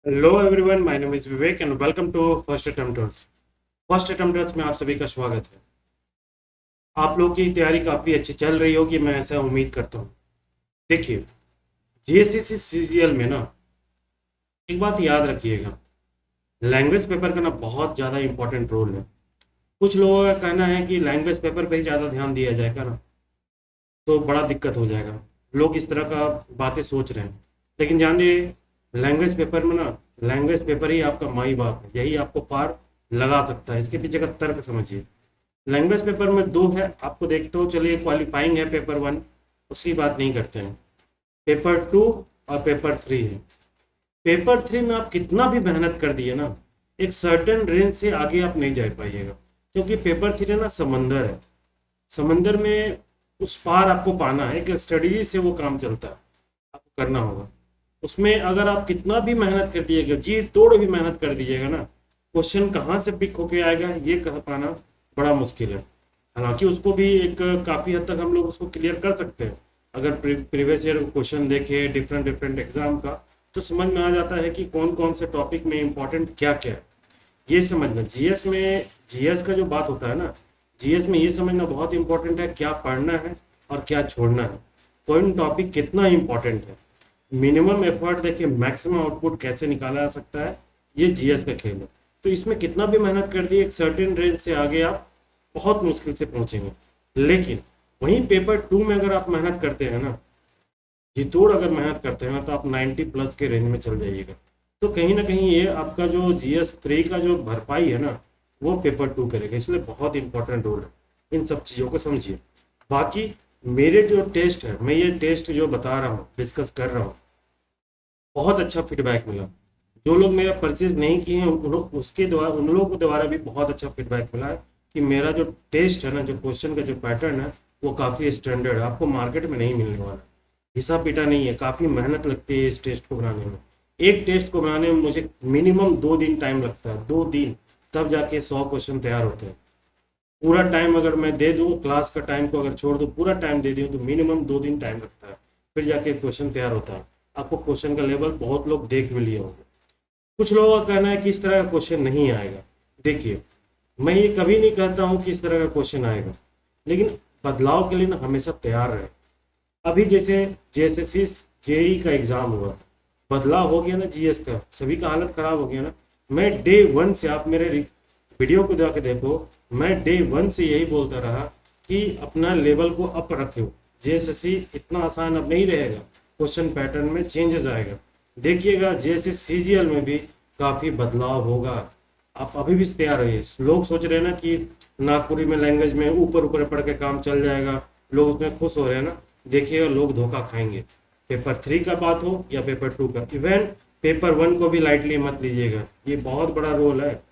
Hello everyone, my name is Vivek and welcome to first attempters. First attempters में आप सभी का स्वागत है। आप लोग की तैयारी काफ़ी अच्छी चल रही होगी, मैं ऐसा उम्मीद करता हूँ। देखिए, जीएसएससी सीजीएल में ना एक बात याद रखिएगा, लैंग्वेज पेपर का ना बहुत ज़्यादा इंपॉर्टेंट रोल है। कुछ लोगों का कहना है कि लैंग्वेज पेपर पे ही ज़्यादा ध्यान दिया जाएगा ना तो बड़ा दिक्कत हो जाएगा। लोग इस तरह का बातें सोच रहे हैं, लेकिन जानिए, लैंग्वेज पेपर में ना लैंग्वेज पेपर ही आपका माई बाप है, यही आपको पार लगा सकता है। इसके पीछे का तर्क समझिए। लैंग्वेज पेपर में दो है, आपको देखते हो, चलिए क्वालिफाइंग है पेपर वन, उसकी बात नहीं करते हैं। पेपर टू और पेपर थ्री है। पेपर थ्री में आप कितना भी मेहनत कर दिए ना, एक सर्टेन रेंज से आगे आप नहीं जा पाइएगा, क्योंकि पेपर थ्री ना समंदर है। समंदर में उस पार आपको पाना है, एक स्ट्रेटजी से वो काम चलता है, आपको करना होगा। उसमें अगर आप कितना भी मेहनत कर दिएगा, जी तोड़ भी मेहनत कर दीजिएगा ना, क्वेश्चन कहाँ से पिक होके आएगा ये कह पाना बड़ा मुश्किल है। हालांकि उसको भी एक काफ़ी हद तक हम लोग उसको क्लियर कर सकते हैं। अगर प्रीवियस ईयर क्वेश्चन देखे डिफरेंट डिफरेंट एग्जाम का, तो समझ में आ जाता है कि कौन कौन से टॉपिक में इंपॉर्टेंट क्या क्या है, ये समझना। जीएस में, जीएस का जो बात होता है ना, जीएस में ये समझना बहुत इंपॉर्टेंट है, क्या पढ़ना है और क्या छोड़ना है, कौन टॉपिक कितना इंपॉर्टेंट है। मिनिमम एफर्ट देखिए, मैक्सिमम आउटपुट कैसे निकाला जा सकता है, ये जीएस का खेल है। तो इसमें कितना भी मेहनत कर दी, एक सर्टेन रेंज से आगे आप बहुत मुश्किल से पहुंचेंगे। लेकिन वहीं पेपर टू में अगर आप मेहनत करते हैं ना, जी तोड़ अगर मेहनत करते हैं ना, तो आप 90 प्लस के रेंज में चल जाइएगा। तो कहीं ना कहीं ये आपका जो जीएस थ्री का जो भरपाई है ना, वो पेपर टू करेगा, इसलिए बहुत इंपॉर्टेंट रोल है। इन सब चीज़ों को समझिए। बाकी मेरे जो टेस्ट है, मैं ये टेस्ट जो बता रहा हूँ, डिस्कस कर रहा हूँ, बहुत अच्छा फीडबैक मिला। जो लोग मेरा परचेज नहीं किए हैं उसके द्वारा, उन लोगों के द्वारा भी बहुत अच्छा फीडबैक मिला है कि मेरा जो टेस्ट है ना, जो क्वेश्चन का जो पैटर्न है, वो काफ़ी स्टैंडर्ड है, आपको मार्केट में नहीं मिलने वाला। घिसा पीटा नहीं है, काफ़ी मेहनत लगती है इस टेस्ट को बनाने में। एक टेस्ट को बनाने में मुझे मिनिमम 2 दिन टाइम लगता है, 2 दिन, तब जाके 100 क्वेश्चन तैयार होते हैं। पूरा टाइम अगर मैं दे दूँ, क्लास का टाइम को अगर छोड़ दूँ, पूरा टाइम दे दूँ, तो मिनिमम 2 दिन टाइम लगता है, फिर जाके क्वेश्चन तैयार होता है। आपको क्वेश्चन का लेवल बहुत लोग देख भी लिए होंगे। कुछ लोगों का कहना है कि इस तरह का क्वेश्चन नहीं आएगा। देखिए, मैं ये कभी नहीं कहता हूँ कि इस तरह का क्वेश्चन आएगा, लेकिन बदलाव के लिए ना हमेशा तैयार रहे। अभी जैसे जेएसएससी जेई का एग्जाम हुआ, बदलाव हो गया ना, जीएस का सभी का हालत खराब हो गया ना। मैं डे वन से, आप मेरे वीडियो को जाके देखो, मैं डे वन से यही बोलता रहा कि अपना लेवल को अप रखो। जेएसएससी इतना आसान अब नहीं रहेगा, क्वेश्चन पैटर्न में चेंजेस आएगा। देखिएगा जैसे सीजीएल में भी काफ़ी बदलाव होगा। आप अभी भी तैयार रहिए। लोग सोच रहे हैं ना कि नागपुरी में लैंग्वेज में ऊपर ऊपर पढ़ के काम चल जाएगा, लोग उसमें खुश हो रहे हैं ना, देखिएगा लोग धोखा खाएंगे। पेपर थ्री का बात हो या पेपर टू का, इवन पेपर वन को भी लाइटली मत लीजिएगा, ये बहुत बड़ा रोल है।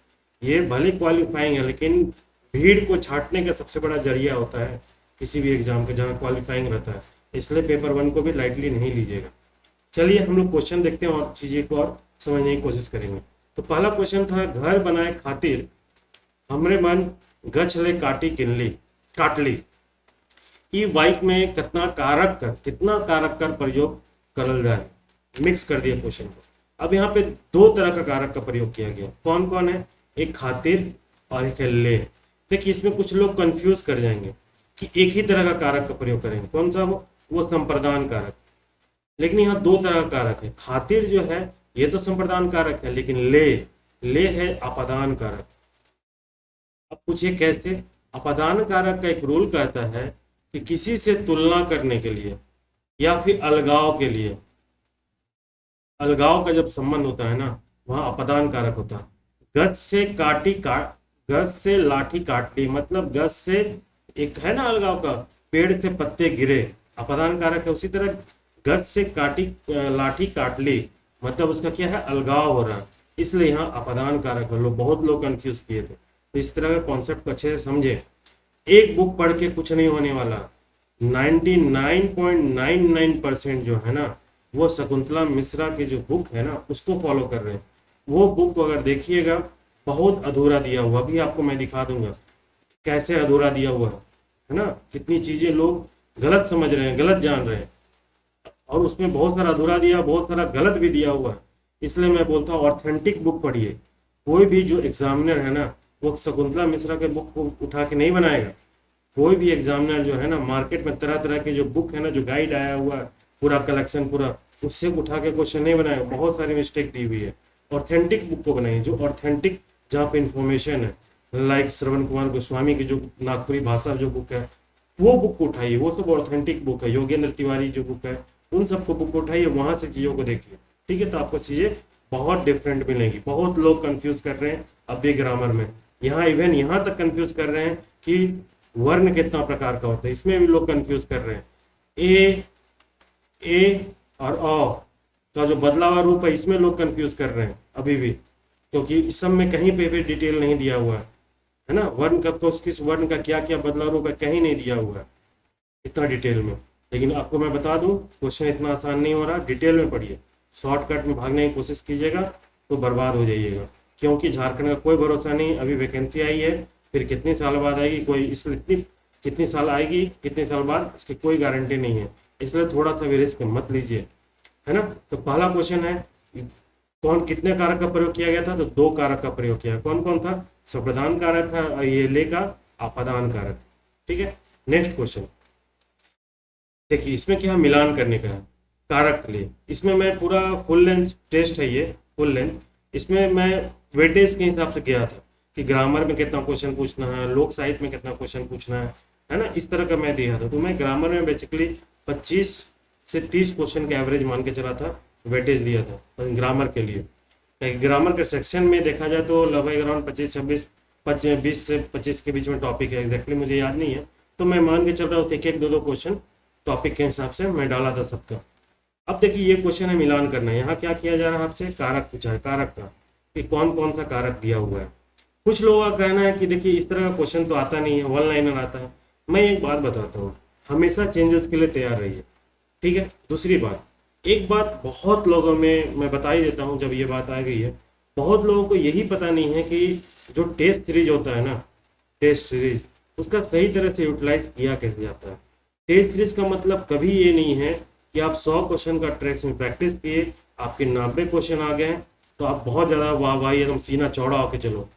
ये भले क्वालिफाइंग है, लेकिन भीड़ को छांटने का सबसे बड़ा जरिया होता है किसी भी एग्जाम का जहाँ क्वालिफाइंग रहता है, इसलिए पेपर वन को भी लाइटली नहीं लीजिएगा। चलिए हम लोग क्वेश्चन देखते हैं और चीज़ें को और समझने की कोशिश करेंगे। तो पहला क्वेश्चन था, घर बनाए खातिर हमरे मन गछ ले काटी किनली काटली, ई बाइक में कितना कारक कर प्रयोग करल जाए। मिक्स कर दिया क्वेश्चन को। अब यहाँ पे दो तरह का कारक का प्रयोग किया गया, कौन कौन है, एक खातिर और एक है ले। देखिए, इसमें कुछ लोग कंफ्यूज कर जाएंगे कि एक ही तरह का कारक का प्रयोग करेंगे, कौन सा, वो संप्रदान कारक। लेकिन यहाँ दो तरह का कारक है। खातिर जो है ये तो संप्रदान कारक है, लेकिन ले है अपादान कारक। अब पूछिए कैसे। अपादान कारक का एक रूल कहता है कि किसी से तुलना करने के लिए या फिर अलगाव के लिए, अलगाव का जब संबंध होता है ना, वहां अपदान कारक होता है। गज से गज से लाठी काट ली, मतलब गज से, एक है ना अलगाव का, पेड़ से पत्ते गिरे, अपदान कारक है। उसी तरह गज से लाठी काट ली, मतलब उसका क्या है, अलगाव हो रहा है, इसलिए यहाँ अपदान कारक है। बहुत लोग कंफ्यूज किए थे, तो इस तरह का कॉन्सेप्ट को अच्छे से समझे। एक बुक पढ़ के कुछ नहीं होने वाला। 99.99% जो है ना, वो शकुंतला मिश्रा की जो बुक है ना, उसको फॉलो कर रहे हैं। वो बुक को अगर देखिएगा, बहुत अधूरा दिया हुआ, अभी आपको मैं दिखा दूंगा कैसे अधूरा दिया हुआ है ना। कितनी चीजें लोग गलत समझ रहे हैं, गलत जान रहे हैं, और उसमें बहुत सारा अधूरा दिया, बहुत सारा गलत भी दिया हुआ है। इसलिए मैं बोलता हूँ ऑथेंटिक बुक पढ़िए। कोई भी जो एग्जामिनर है ना, वो शकुंतला मिश्रा के बुक को उठा के नहीं बनाएगा। कोई भी एग्जामिनर जो है ना, मार्केट में तरह तरह के जो बुक है ना, जो गाइड आया हुआ है, पूरा कलेक्शन पूरा, उससे उठा के क्वेश्चन नहीं बनाएगा। बहुत सारी मिस्टेक दी हुई है। ऑथेंटिक बुक को बनाइए, जो ऑथेंटिक, जहाँ पे इंफॉर्मेशन है, लाइक श्रवण कुमार गोस्वामी की जो नागपुरी भाषा जो बुक है, वो बुक को उठाइए। वो सब ऑथेंटिक बुक है। योगेंद्र तिवारी जो बुक है, उन सबको बुक को उठाइए, वहां से चीज़ों को देखिए। ठीक है, तो आपको चीज़ें बहुत डिफरेंट मिलेगी। बहुत लोग कंफ्यूज कर रहे हैं अब भी ग्रामर में, यहाँ इवन यहाँ तक कंफ्यूज कर रहे हैं कि वर्ण कितना प्रकार का होता है, इसमें भी लोग कंफ्यूज कर रहे हैं। ए और अ का जो बदला हुआ रूप है, इसमें लोग कंफ्यूज कर रहे हैं अभी भी, क्योंकि इस सब में कहीं पे भी डिटेल नहीं दिया हुआ है ना। वर्ण का किस वर्ण का क्या क्या बदला रूप है, कहीं नहीं दिया हुआ है इतना डिटेल में। लेकिन आपको मैं बता दूं, क्वेश्चन इतना आसान नहीं हो रहा। डिटेल में पढ़िए, शॉर्टकट में भागने की कोशिश कीजिएगा तो बर्बाद हो जाइएगा। क्योंकि झारखंड का कोई भरोसा नहीं, अभी वैकेंसी आई है, फिर कितनी साल बाद आएगी, कोई इसलिए कितनी साल आएगी, कितने साल बाद, इसकी कोई गारंटी नहीं है। इसलिए थोड़ा सा भी रिस्क मत लीजिए, है ना। तो पहला क्वेश्चन है, कौन कितने कारक का प्रयोग किया गया था, तो 2 कारक का प्रयोग किया। कौन कौन था, स्वप्रधान कारक था और ये ले का अपादान कारक। ठीक है, नेक्स्ट क्वेश्चन देखिए, इसमें क्या मिलान करने का है कारक के लिए। इसमें मैं पूरा फुल लेंथ टेस्ट है, ये फुल लेंथ। इसमें मैं वेटेज के हिसाब से गया था कि ग्रामर में कितना क्वेश्चन पूछना है, लोक साहित्य में कितना क्वेश्चन पूछना है ना, इस तरह का मैं दिया था। तो मैं ग्रामर में बेसिकली 25 से 30 क्वेश्चन का एवरेज मान के चला था, वेटेज दिया था ग्रामर के लिए। ग्रामर के सेक्शन में देखा जाए तो लगभग अराउंड 25-26 20 से 25 के बीच में टॉपिक है, एग्जैक्टली मुझे याद नहीं है। तो मैं मान के चल रहा हूँ एक एक 2-2 क्वेश्चन टॉपिक के हिसाब से मैं डाला था सबका। अब देखिए, ये क्वेश्चन है मिलान करना है। यहाँ क्या किया जा रहा है, आपसे कारक पूछा है, कारक का कि कौन कौन सा कारक दिया हुआ है। कुछ लोगों का कहना है कि देखिए इस तरह का क्वेश्चन तो आता नहीं है, वन लाइनर आता है। मैं एक बात बताता हूँ, हमेशा चेंजेस के लिए तैयार रहिए। ठीक है, दूसरी बात, एक बात बहुत लोगों में मैं बता ही देता हूँ, जब ये बात आ गई है, बहुत लोगों को यही पता नहीं है कि जो टेस्ट सीरीज होता है ना, टेस्ट सीरीज, उसका सही तरह से यूटिलाइज किया कैसे जाता है। टेस्ट सीरीज का मतलब कभी ये नहीं है कि आप 100 क्वेश्चन का ट्रैक्स में प्रैक्टिस किए, आपके 90 क्वेश्चन आ गए तो आप बहुत ज़्यादा वाह वाह एकदम सीना चौड़ा होकर चलो।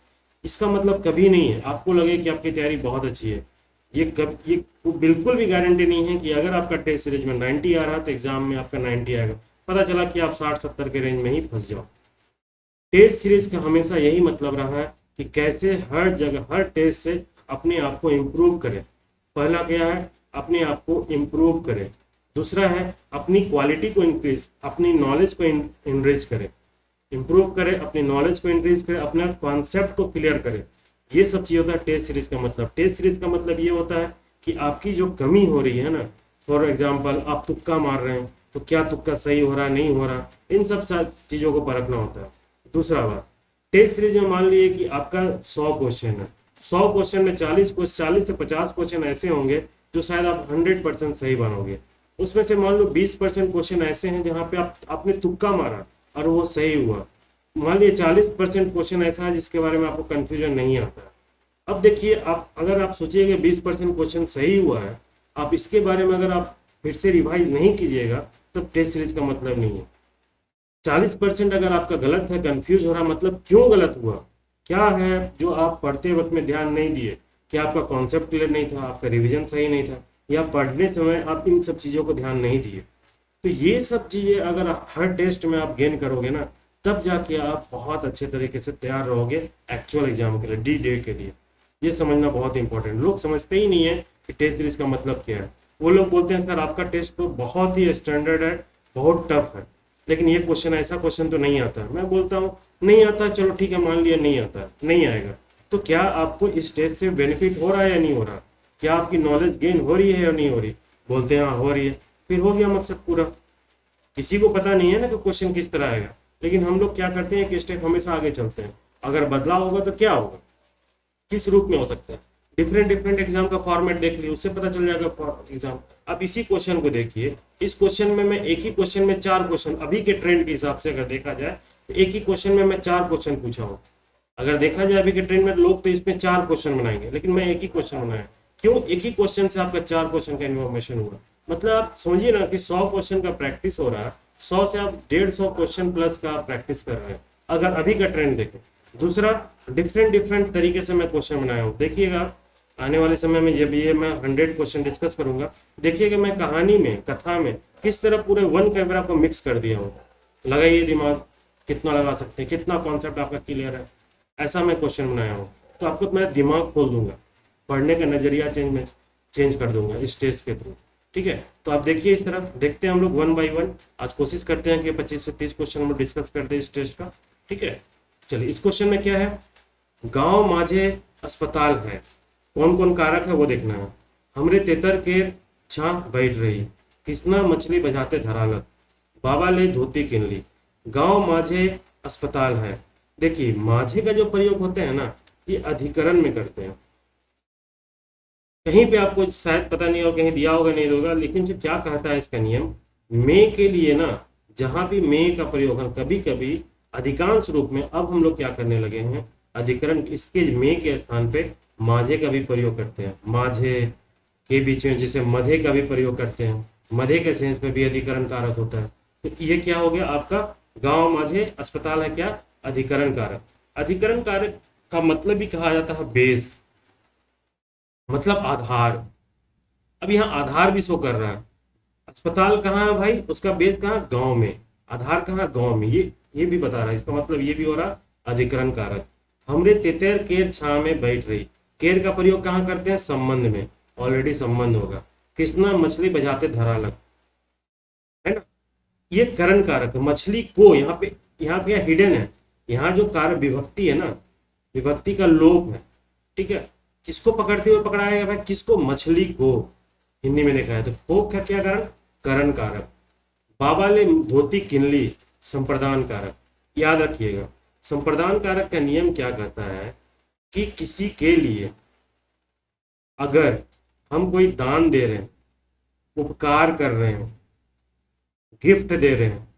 इसका मतलब कभी नहीं है आपको लगे कि आपकी तैयारी बहुत अच्छी है। ये बिल्कुल भी गारंटी नहीं है कि अगर आपका टेस्ट सीरीज में 90 आ रहा तो एग्जाम में आपका 90 आएगा। पता चला कि आप 60-70 के रेंज में ही फंस जाओ। टेस्ट सीरीज का हमेशा यही मतलब रहा है कि कैसे हर जगह हर टेस्ट से अपने आप को इम्प्रूव करें। पहला क्या है, अपने आप को इम्प्रूव करें। दूसरा है अपनी क्वालिटी को इंक्रीज, अपनी नॉलेज को इनरिच करें, इम्प्रूव करें, अपनी नॉलेज को इंक्रीज करें, अपना कॉन्सेप्ट को क्लियर करें। ये सब चीज होता है टेस्ट सीरीज का मतलब। टेस्ट सीरीज का मतलब ये होता है कि आपकी जो कमी हो रही है ना, फॉर एग्जाम्पल आप तुक्का मार रहे हैं तो क्या तुक्का सही हो रहा नहीं हो रहा, इन सब चीजों को परखना होता है। दूसरा बात, टेस्ट सीरीज में मान लीजिए कि आपका 100 क्वेश्चन है, 100 क्वेश्चन में 40 से 50 क्वेश्चन ऐसे होंगे जो शायद आप 100% सही बनोगे। उसमें से मान लो 20% क्वेश्चन ऐसे हैं जहाँ पे आपने तुक्का मारा और वो सही हुआ। मान लीजिए 40% क्वेश्चन ऐसा है जिसके बारे में आपको कंफ्यूजन नहीं आता। अब देखिए, आप अगर आप सोचिएगा 20% क्वेश्चन सही हुआ है, आप इसके बारे में अगर आप फिर से रिवाइज नहीं कीजिएगा तब टेस्ट सीरीज का मतलब नहीं है। 40% अगर आपका गलत है, कंफ्यूज हो रहा, मतलब क्यों गलत हुआ, क्या है जो आप पढ़ते वक्त में ध्यान नहीं दिए, क्या आपका कॉन्सेप्ट क्लियर नहीं था, आपका रिवीजन सही नहीं था, या पढ़ने समय आप इन सब चीज़ों को ध्यान नहीं दिए। तो ये सब चीज़ें अगर हर टेस्ट में आप गेन करोगे ना, तब जाके आप बहुत अच्छे तरीके से तैयार रहोगे एक्चुअल एग्जाम के लिए, डी डे के लिए। ये समझना बहुत इंपॉर्टेंट। लोग समझते ही नहीं है कि टेस्ट सीरीज का मतलब क्या है। वो लोग बोलते हैं सर आपका टेस्ट तो बहुत ही स्टैंडर्ड है, बहुत टफ है, लेकिन ये क्वेश्चन ऐसा क्वेश्चन तो नहीं आता। मैं बोलता हूँ नहीं आता, चलो ठीक है मान लिया नहीं आता, नहीं आएगा, तो क्या आपको इस टेस्ट से बेनिफिट हो रहा है या नहीं हो रहा, क्या आपकी नॉलेज गेन हो रही है या नहीं हो रही। बोलते हैं हाँ हो रही है, फिर हो गया मकसद पूरा। किसी को पता नहीं है ना कि क्वेश्चन किस तरह आएगा, लेकिन हम लोग क्या करते हैं कि स्टेप हमेशा आगे चलते हैं। अगर बदलाव होगा तो क्या होगा, किस रूप में हो सकता है, डिफरेंट एग्जाम का फॉर्मेट देख लीजिए, उससे पता चल जाएगा एग्जाम। अब इसी क्वेश्चन को देखिए, इस क्वेश्चन में मैं एक ही क्वेश्चन में 4 क्वेश्चन, अभी के ट्रेंड के हिसाब से अगर देखा जाए तो एक ही क्वेश्चन में मैं 4 क्वेश्चन पूछा हूँ। अगर देखा जाए अभी के ट्रेंड में लोग तो इसमें 4 क्वेश्चन बनाएंगे, लेकिन मैं एक ही क्वेश्चन बनाया। क्यों, एक ही क्वेश्चन से आपका 4 क्वेश्चन का इन्फॉर्मेशन हुआ। मतलब आप समझिए ना कि 100 क्वेश्चन का प्रैक्टिस हो रहा है, 100 से आप 150 क्वेश्चन प्लस का प्रैक्टिस कर रहे हैं अगर अभी का ट्रेंड देखें। दूसरा, डिफरेंट डिफरेंट तरीके से मैं क्वेश्चन बनाया हूँ, देखिएगा आने वाले समय में जब ये मैं 100 क्वेश्चन डिस्कस करूंगा, देखिएगा मैं कहानी में, कथा में किस तरह पूरे वन कैमरा को मिक्स कर दिया हूँ। लगाइए दिमाग, कितना लगा सकते हैं, कितना कॉन्सेप्ट आपका क्लियर है, ऐसा मैं क्वेश्चन बनाया हूँ। तो आपको मैं दिमाग खोल दूंगा, पढ़ने का नजरिया चेंज कर दूंगा इस टेस्ट के थ्रू। ठीक है, तो आप देखिए इस तरफ, देखते हैं हम लोग वन बाई वन। आज कोशिश करते हैं कि 25 से 30 क्वेश्चन हम डिस्कस करते हैं इस टेस्ट का। ठीक है, चलिए इस क्वेश्चन में क्या है, गांव माझे अस्पताल है, कौन कौन कारक है वो देखना है। हमरे तेतर के छां बैठ रही, किसना मछली बजाते धरालत, बाबा ले धोती किन ली, गांव माझे अस्पताल है। देखिए माझे का जो प्रयोग होते हैं ना, ये अधिकरण में करते हैं। कहीं पे आपको शायद पता नहीं होगा, कहीं दिया होगा नहीं होगा, लेकिन जो क्या कहता है इसका नियम, मे के लिए ना, जहां भी मे का प्रयोग है, कभी कभी अधिकांश रूप में अब हम लोग क्या करने लगे हैं, अधिकरण इसके मे के स्थान पे माझे का भी प्रयोग करते हैं। माझे के बीच में जैसे मधे का भी प्रयोग करते हैं, मधे के सेंस में भी अधिकरण कारक होता है। तो ये क्या हो गया आपका, गांव माझे अस्पताल है क्या, अधिकरण कारक। अधिकरण कारक का मतलब भी कहा जाता है बेस, मतलब आधार। अब यहाँ आधार भी शो कर रहा है, अस्पताल कहाँ है भाई, उसका बेस कहाँ, गांव में, आधार कहाँ, गांव में, ये भी बता रहा है। इसका मतलब ये भी हो रहा अधिकरण कारक। हमरे तेतर केर छां में बैठ रही, केर का प्रयोग कहाँ करते हैं, संबंध में, ऑलरेडी संबंध होगा। कृष्णा मछली बजाते धरा लग, है ना, ये करण कारक है। मछली को यहाँ पे हिडन है, यहाँ जो कारक विभक्ति है ना, विभक्ति का लोप है। ठीक है, किसको पकड़ते हुए पकड़ाएगा भाई, किसको, मछली को, हिंदी में लिखा है। तो को का क्या कारण, करण कारक। बाबा ले धोती किनली, संप्रदान कारक। याद रखिएगा, संप्रदान कारक का नियम क्या कहता है कि किसी के लिए अगर हम कोई दान दे रहे हैं, उपकार कर रहे हैं, गिफ्ट दे रहे हैं,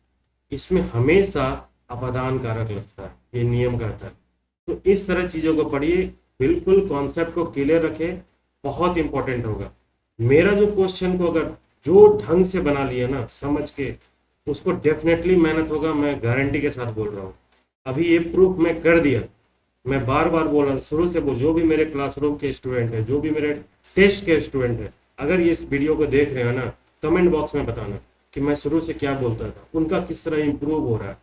इसमें हमेशा अपादान कारक लगता है, ये नियम कहता है। तो इस तरह चीजों को पढ़िए, बिल्कुल कॉन्सेप्ट को क्लियर रखें, बहुत इंपॉर्टेंट होगा। मेरा जो क्वेश्चन को अगर जो ढंग से बना लिया ना, समझ के, उसको डेफिनेटली मेहनत होगा, मैं गारंटी के साथ बोल रहा हूँ। अभी ये प्रूफ मैं कर दिया, मैं बार बार बोल रहा हूँ, शुरू से बोल, जो भी मेरे क्लासरूम के स्टूडेंट है, जो भी मेरे टेस्ट के स्टूडेंट है, अगर ये इस वीडियो को देख रहे हो ना, कमेंट बॉक्स में बताना कि मैं शुरू से क्या बोलता था, उनका किस तरह इंप्रूव हो रहा है।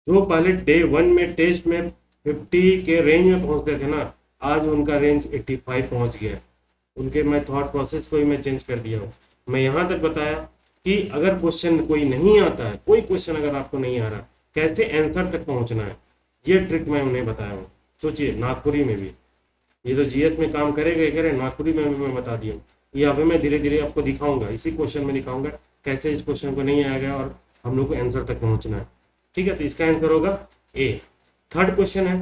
जो पहले डे 1 में टेस्ट में 50 के रेंज में पहुंचते थे ना, आज उनका रेंज 85 पहुंच गया। उनके मैं थॉट प्रोसेस को ही मैं चेंज कर दिया हूँ। मैं यहाँ तक बताया कि अगर क्वेश्चन कोई नहीं आता है, कोई क्वेश्चन अगर आपको नहीं आ रहा, कैसे आंसर तक पहुंचना है, ये ट्रिक मैं उन्हें बताया हूँ। सोचिए, नागपुरी में भी, ये तो जीएस में काम करेगा, नागपुरी में भी मैं बता दिया हूँ। ये अभी मैं धीरे धीरे आपको दिखाऊंगा, इसी क्वेश्चन में दिखाऊंगा कैसे इस क्वेश्चन को नहीं आएगा और हम लोग को आंसर तक पहुंचना है। ठीक है, तो इसका आंसर होगा ए। थर्ड क्वेश्चन है,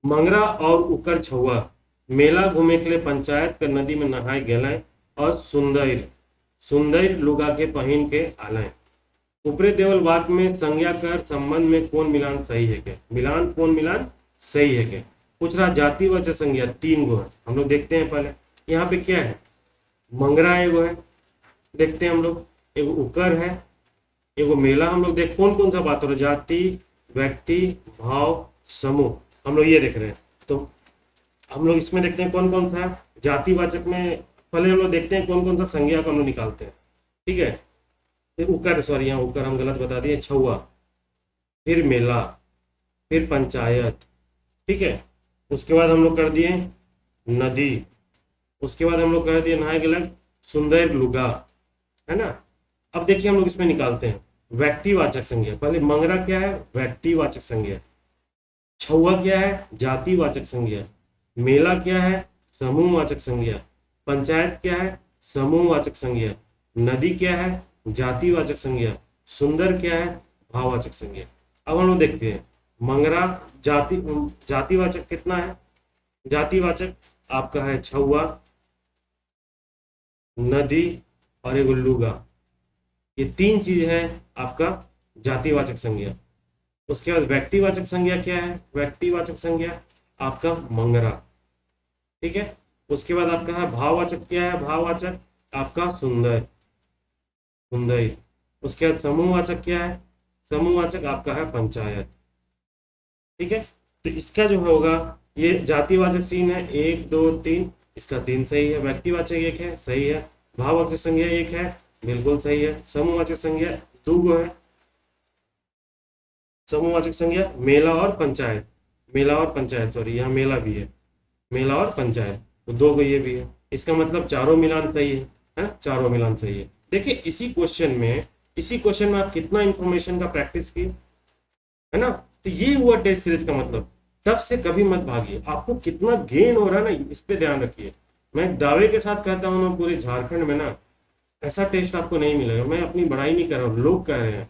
मंगरा और उकर छुआ, मेला घूमे के लिए पंचायत कर नदी में नहाए गए और सुंदर लुगा के पहिन के आलय। ऊपरे देवल वाक्य में संज्ञा कर संबंध में कौन मिलान सही है के, मिलान कौन मिलान सही है के। पूछ रहा जातिवाचक संज्ञा 3 गो है, हम लोग देखते हैं। पहले यहाँ पे क्या है, मंगरा एगो है, देखते हैं हम लोग, एगो उकर है, एगो मेला। हम लोग देख कौन कौन सा बात हो रहा है, जाति, व्यक्ति, भाव, समूह, हम लोग ये देख रहे हैं। तो हम लोग इसमें देखते हैं कौन कौन सा है जातिवाचक में। पहले हम लोग देखते हैं कौन कौन सा संज्ञा को हम लोग निकालते हैं। ठीक है, उकर, सॉरी यहाँ उकर हम गलत बता दिए, छुआ, फिर मेला, फिर पंचायत। ठीक है, उसके बाद हम लोग कर दिए नदी, उसके बाद हम लोग कर दिए नहाए गए सुंदर लुगा, है ना। अब देखिए हम लोग इसमें निकालते हैं व्यक्तिवाचक संज्ञा। पहले मंगरा क्या है, व्यक्तिवाचक संज्ञा। छुआ क्या है, जातिवाचक संज्ञा। मेला क्या है, समूहवाचक संज्ञा। पंचायत क्या है, समूहवाचक संज्ञा। नदी क्या है, जातिवाचक संज्ञा। सुंदर क्या है, भाववाचक संज्ञा। अब हम लोग देखते हैं मंगरा जातिवाचक कितना है, जातिवाचक आपका है छुआ, नदी और एक लुगा, ये 3 चीज है आपका जातिवाचक संज्ञा। उसके बाद व्यक्तिवाचक संज्ञा क्या है, व्यक्तिवाचक संज्ञा आपका मंगरा। ठीक है, उसके बाद आपका है भाववाचक क्या है, भाववाचक आपका सुंदर। उसके बाद समूहवाचक क्या है? समूहवाचक आपका है पंचायत। ठीक है, तो इसका जो होगा, ये जातिवाचक सीन है 1 2 3, इसका 3 सही है। व्यक्तिवाचक 1 है, सही है। भाववाचक संज्ञा 1 है, बिल्कुल सही है। समूहवाचक संज्ञा 2 है। समूहवाचक संज्ञा मेला और पंचायत, मेला और पंचायत, सॉरी यहाँ मेला भी है, मेला और पंचायत, तो 2 को ये भी है। इसका मतलब चारों मिलान सही है, चारों मिलान सही है। देखिए इसी क्वेश्चन में आप कितना इंफॉर्मेशन का प्रैक्टिस किए, है ना। तो ये हुआ टेस्ट सीरीज का मतलब। तब से कभी मत भागिए, आपको कितना गेन हो रहा है ना, इस पे ध्यान रखिए। मैं दावे के साथ कहता हूँ ना, पूरे झारखंड में ना ऐसा टेस्ट आपको नहीं मिलेगा। मैं अपनी बड़ाई नहीं कर रहा हूँ, लोग कह रहे हैं,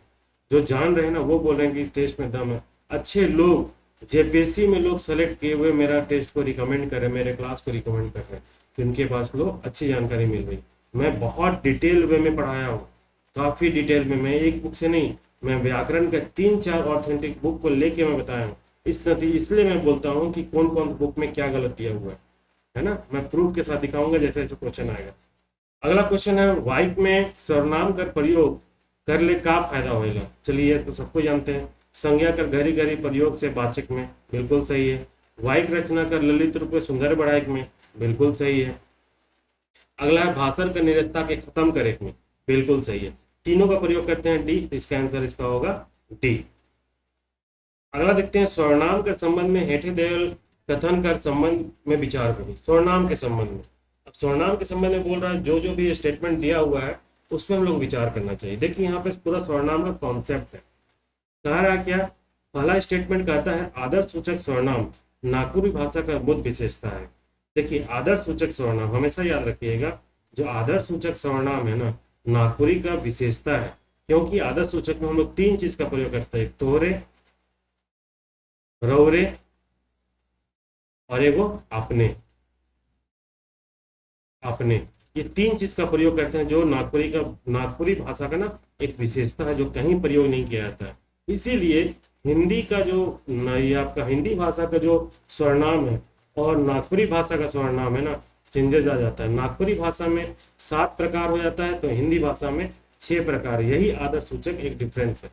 जो जान रहे हैं ना, वो बोल रहे हैं कि टेस्ट में दम है। अच्छे लोग जेपीएससी में लोग सेलेक्ट किए हुए मेरा टेस्ट को रिकमेंड कर रहे हैं, मेरे क्लास को रिकमेंड कर रहे हैं, तो इनके पास लोग अच्छी जानकारी मिल रही। मैं बहुत डिटेल वे में पढ़ाया हूँ, काफी डिटेल में, मैं एक बुक से नहीं, मैं व्याकरण के 3 4 ऑथेंटिक बुक को लेके मैं बताया हूँ। इसलिए मैं बोलता हूँ कि कौन कौन बुक में क्या गलत दिया हुआ है ना। मैं प्रूफ के साथ दिखाऊंगा जैसे जैसे क्वेश्चन आएगा। अगला क्वेश्चन है, वाइक में सर्वनाम कर प्रयोग कर ले का फायदा होएगा। चलिए तो सबको जानते हैं। संज्ञा कर घरी घरी प्रयोग से वाचक में, बिल्कुल सही है। वाइक रचना कर ललित रूप में सुंदर बढ़ायक में, बिल्कुल सही है। अगला है भाषण का निरस्ता के खत्म करे में, बिल्कुल सही है। तीनों का प्रयोग करते हैं डी, तो इसका आंसर इसका होगा डी। अगला देखते हैं, सर्वनाम के संबंध में हेठे देल कथन कर संबंध में विचार करो। सर्वनाम के संबंध में, अब सर्वनाम के संबंध में बोल रहा है, जो जो भी स्टेटमेंट दिया हुआ है उसमें हम लोग विचार करना चाहिए। देखिए यहाँ पे पूरा सर्वनाम का कॉन्सेप्ट है। कह रहा है क्या? पहला स्टेटमेंट कहता है आदर्श सूचक सर्वनाम नागपुरी भाषा का अद्भुत विशेषता है। देखिए आदर्श सूचक सर्वनाम हमेशा याद रखिएगा, जो आदर्श सूचक सर्वनाम है ना, नागपुरी का विशेषता है। क्योंकि आदर्श सूचक में हम लोग 3 चीज का प्रयोग करते हैं, तोरे, रौरे और एगो अपने। अपने, ये 3 चीज का प्रयोग करते हैं, जो नागपुरी भाषा का ना एक विशेषता है, जो कहीं प्रयोग नहीं किया जाता है। इसीलिए हिंदी का जो ये आपका हिंदी भाषा का जो स्वर्णाम है और नागपुरी भाषा का स्वर्णाम है ना, चेंजेस आ जाता है। नागपुरी भाषा में 7 प्रकार हो जाता है, तो हिंदी भाषा में 6 प्रकार। यही आदर्श सूचक एक डिफरेंस है।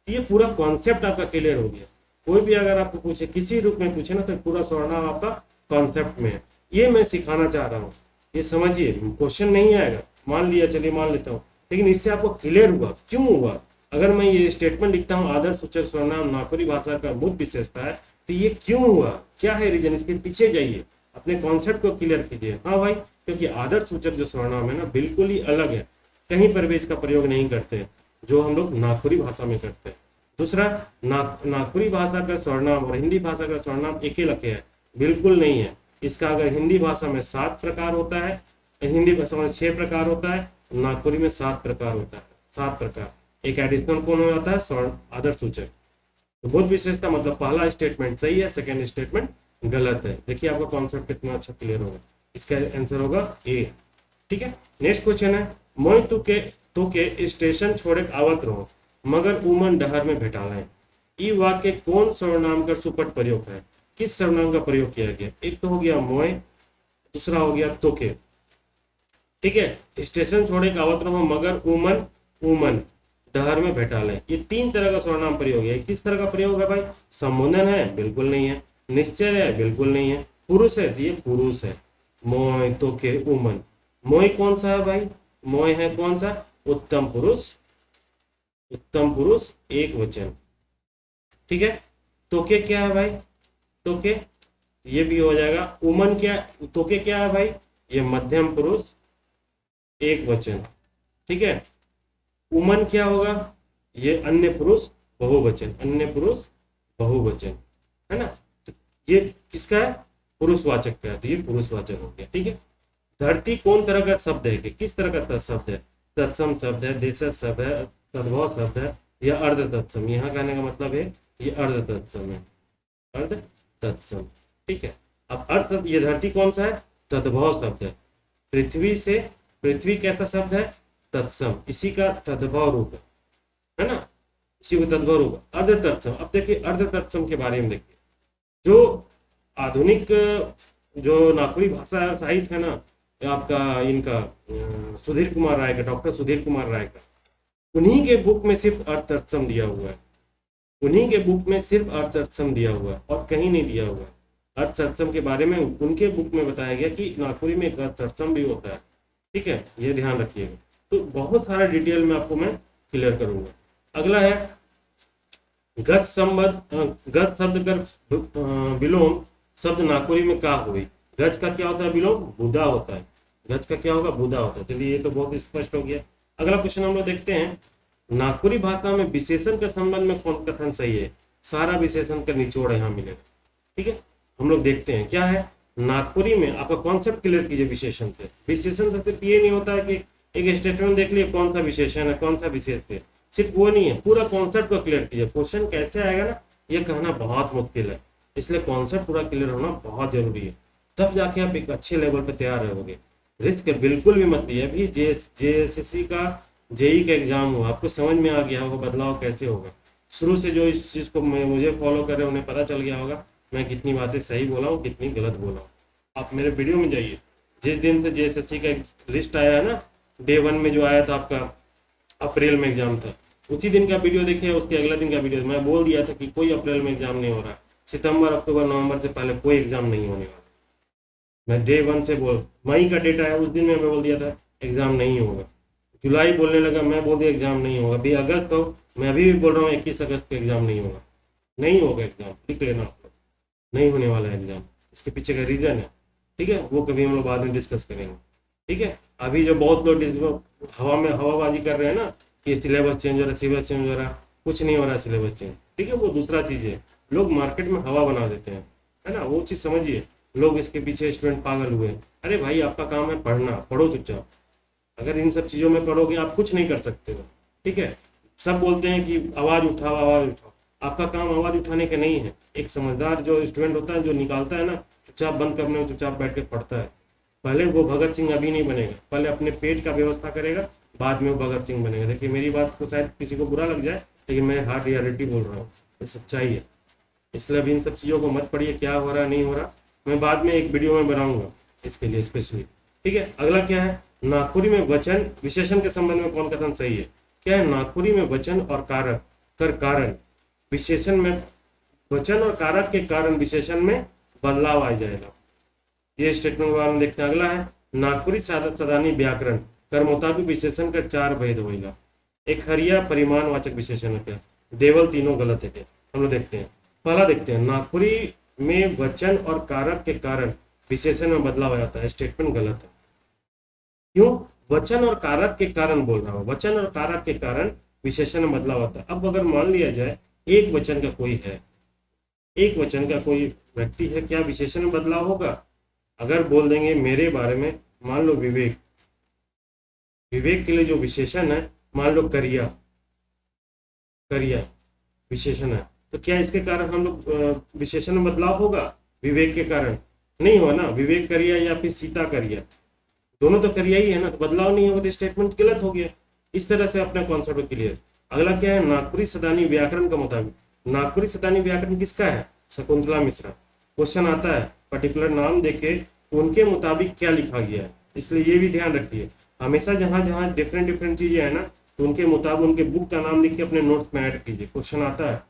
ये पूरा कॉन्सेप्ट आपका क्लियर हो गया। कोई भी अगर आपको पूछे, किसी रूप में पूछे ना, तो पूरा स्वर्णाम आपका कॉन्सेप्ट में है। ये मैं सिखाना चाह रहा हूँ, ये समझिए। क्वेश्चन नहीं आएगा, मान लिया, चलिए मान लेता हूँ, लेकिन इससे आपको क्लियर हुआ क्यों हुआ। अगर मैं ये स्टेटमेंट लिखता हूँ आदर्श सूचक सर्वनाम नागपुरी भाषा का मूल विशेषता है, तो ये क्यों हुआ, क्या है रीजन, इसके पीछे जाइए, अपने कॉन्सेप्ट को क्लियर कीजिए। हाँ भाई, क्योंकि आदर्श सूचक जो सर्वनाम है ना, बिल्कुल ही अलग है, कहीं पर भी इसका प्रयोग नहीं करते जो हम लोग नागपुरी भाषा में करते हैं। दूसरा, नागपुरी भाषा का सर्वनाम और हिंदी भाषा का सर्वनाम एक ही लक्ष्य है, बिल्कुल नहीं है। इसका अगर हिंदी भाषा में 7 प्रकार होता है, हिंदी भाषा में 6 प्रकार होता है, नागपुरी में 7 प्रकार होता है। 7 प्रकार, एक एडिशनल कौन हो जाता है, आदर्श सूचक। तो बहुत विशेषता मतलब पहला स्टेटमेंट सही है, सेकेंड स्टेटमेंट गलत है। देखिए आपका कॉन्सेप्ट कितना अच्छा क्लियर होगा। इसका आंसर होगा ए। ठीक है, नेक्स्ट क्वेश्चन है, मोई तो के स्टेशन छोड़े आवत रहो मगर उमन डहर में भेटाला है। ई वाक्य कौन सर्वनाम का सुपट प्रयोग है, किस सर्वनाम का प्रयोग किया गया? एक तो हो गया मोय, दूसरा हो गया तोके। ठीक है, स्टेशन छोड़े आवत रहो मगर उमन उमन डहर में भेटाले, ये 3 तरह का सर्वनाम प्रयोग है। किस तरह का प्रयोग है भाई? संबोधन है, बिल्कुल नहीं है। निश्चय है, बिल्कुल नहीं है। पुरुष है, ये पुरुष है। मोय तोके उमन, मोय कौन सा है भाई? मोय है कौन सा? उत्तम पुरुष, उत्तम पुरुष एक वचन। ठीक है, तोके क्या है भाई? तोके ये भी हो जाएगा। उमन क्या, तोके क्या है भाई? ये मध्यम पुरुष एक वचन। ठीक है, उमन क्या होगा? ये अन्य पुरुष बहुवचन, अन्य पुरुष बहुवचन, है ना। तो ये किसका है? पुरुषवाचक का है, तो ये पुरुषवाचक हो गया। ठीक है, धरती कौन तरह का शब्द है, कि किस तरह का शब्द है? तत्सम शब्द है, देशज शब्द है, तद्भव शब्द है, या अर्ध तत्सम। यहाँ कहने का मतलब है ये अर्ध तत्सम है, अर्ध तत्सम। ठीक है, अब अर्थ, ये धरती कौन सा है? तद्भव शब्द है। पृथ्वी से, पृथ्वी कैसा शब्द है? तत्सम, इसी का तद्भव रूप है ना, इसी को तद्भव रूप अर्ध तत्सम। अब देखिए अर्ध तत्सम के बारे में देखिए, जो आधुनिक जो नागपुरी भाषा साहित्य है ना, आपका इनका सुधीर कुमार राय का, डॉक्टर सुधीर कुमार राय का, उन्हीं के बुक में सिर्फ अर्थ तत्सम दिया हुआ है, उन्हीं के बुक में सिर्फ अर्थ तत्सम दिया हुआ है और कहीं नहीं दिया हुआ है। अर्थ तत्सम के बारे में उनके बुक में बताया गया कि नागपुरी में एक अर्थ तत्सम भी होता है। ठीक है, ये ध्यान रखिएगा। तो बहुत सारा डिटेल में आपको मैं क्लियर करूंगा। अगला है गत शब्द कर विलोम शब्द नागपुरी में का हुई। गज का क्या होता है विलोम, बुधा होता है। गज का क्या होगा, बुधा होता है। चलिए ये तो बहुत स्पष्ट हो गया। अगला क्वेश्चन हम लोग देखते हैं, नागपुरी भाषा में विशेषण के संबंध में कौन कथन सही है। सारा विशेषण का निचोड़ यहाँ मिलेगा। ठीक है, हम लोग देखते हैं क्या है नागपुरी में। आपका कॉन्सेप्ट क्लियर कीजिए विशेषण से। विशेषण से सिर्फ ये नहीं होता है कि एक स्टेटमेंट देख लिए कौन सा विशेषण है कौन सा विशेष है, सिर्फ वो नहीं है, पूरा कॉन्सेप्ट को क्लियर कीजिए। क्वेश्चन कैसे आएगा ना, ये कहना बहुत मुश्किल है, इसलिए कॉन्सेप्ट पूरा क्लियर होना बहुत जरूरी है, तब जाके आप एक अच्छे लेवल पे तैयार रहोगे। रिस्क बिल्कुल भी मत लिए। अभी जेएसएससी का जेई का एग्जाम हुआ, आपको समझ में आ गया होगा बदलाव कैसे होगा। शुरू से जो इस चीज को मुझे फॉलो कर रहे हैं उन्हें पता चल गया होगा मैं कितनी बातें सही बोला हूँ कितनी गलत बोला हूँ। आप मेरे वीडियो में जाइए, जिस दिन से जेएसएससी का लिस्ट आया है ना, डे 1 में जो आया था आपका अप्रैल में एग्जाम था, उसी दिन का वीडियो देखिए, उसके अगला दिन का वीडियो। मैं बोल दिया था कि कोई अप्रैल में एग्जाम नहीं हो रहा, सितंबर अक्टूबर नवंबर से पहले कोई एग्जाम नहीं होने वाला। मैं डे 1 से मई का डेटा है उस दिन में मैं बोल दिया था एग्जाम नहीं होगा। जुलाई बोलने लगा, मैं बोल दिया एग्जाम नहीं होगा। अभी अगस्त हो, मैं अभी भी बोल रहा हूँ 21 अगस्त को एग्जाम नहीं होगा। नहीं होगा एग्जाम, लिख लेना आपको, नहीं होने वाला है एग्जाम। इसके पीछे का रीजन है, ठीक है, वो कभी हम लोग बाद में डिस्कस करेंगे। ठीक है, अभी जो बहुत लोग हवाबाजी कर रहे हैं ना कि सिलेबस चेंज हो रहा है, सिलेबस चेंज हो रहा है, कुछ नहीं हो रहा है सिलेबस चेंज। ठीक है, वो दूसरा चीज है, लोग मार्केट में हवा बना देते हैं, है ना, वो चीज समझिए। लोग इसके पीछे स्टूडेंट पागल हुए हैं। अरे भाई आपका काम है पढ़ना, पढ़ो चुपचाप। अगर इन सब चीजों में पढ़ोगे आप कुछ नहीं कर सकते हो। ठीक है, सब बोलते हैं कि आवाज उठाओ आवाज उठाओ, आपका काम आवाज उठाने का नहीं है। एक समझदार जो स्टूडेंट होता है जो निकालता है ना, चुपचाप बंद करने में चुपचाप बैठ के पढ़ता है। पहले वो भगत सिंह अभी नहीं बनेगा, पहले अपने पेट का व्यवस्था करेगा, बाद में वो भगत सिंह बनेगा। देखिए मेरी बात को शायद किसी को बुरा लग जाए, लेकिन मैं हार्ड रियलिटी बोल रहा हूँ, ये सच्चाई है। इसलिए अभी इन सब चीज़ों को मत पढ़िए, क्या हो रहा नहीं हो रहा मैं बाद में एक वीडियो में बनाऊंगा इसके लिए स्पेशली। ठीक है, अगला क्या है, नागपुरी में वचन विशेषण के संबंध में कौन कथन सही है। क्या है, नागपुरी में वचन और कारक कर कारण विशेषण में, वचन और कारक के कारण विशेषण में बदलाव आ जाएगा। ये स्टेटमेंट के बारे में देखते हैं। अगला है, नागपुरी सदानी व्याकरण कर मुताबिक विशेषण का 4 भेद होगा। एक हरिया परिमाणवाचक विशेषण है क्या, देवल तीनों गलत है क्या। हम लोग देखते हैं, पहला देखते हैं, नागपुरी में वचन और कारक के कारण विशेषण में बदलाव आ जाता है। स्टेटमेंट गलत है। क्यों, वचन और कारक के कारण बोल रहा हूँ, वचन और कारक के कारण विशेषण में बदलाव आता है। अब अगर मान लिया जाए एक वचन का कोई है, एक वचन का कोई व्यक्ति है, क्या विशेषण में बदलाव होगा। अगर बोल देंगे मेरे बारे में, मान लो विवेक, विवेक के लिए जो विशेषण है मान लो करिया, करिया विशेषण है, तो क्या इसके कारण हम लोग विशेषण में बदलाव होगा। विवेक के कारण नहीं हो ना, विवेक करिया या फिर सीता करिया, दोनों तो करिया ही है ना, तो बदलाव नहीं होगा तो स्टेटमेंट गलत हो गया। इस तरह से अपना कॉन्सेप्ट क्लियर। अगला क्या है, नागपुरी सदानी व्याकरण का मुताबिक, नागपुरी सदानी व्याकरण किसका है, शकुंतला मिश्रा। क्वेश्चन आता है पर्टिकुलर नाम देके उनके मुताबिक क्या लिखा गया है, इसलिए ये भी ध्यान रखिए। हमेशा जहां जहां डिफरेंट चीजें है ना, तो उनके मुताबिक उनके बुक का नाम लिख के अपने नोट्स में ऐड कीजिए। क्वेश्चन आता है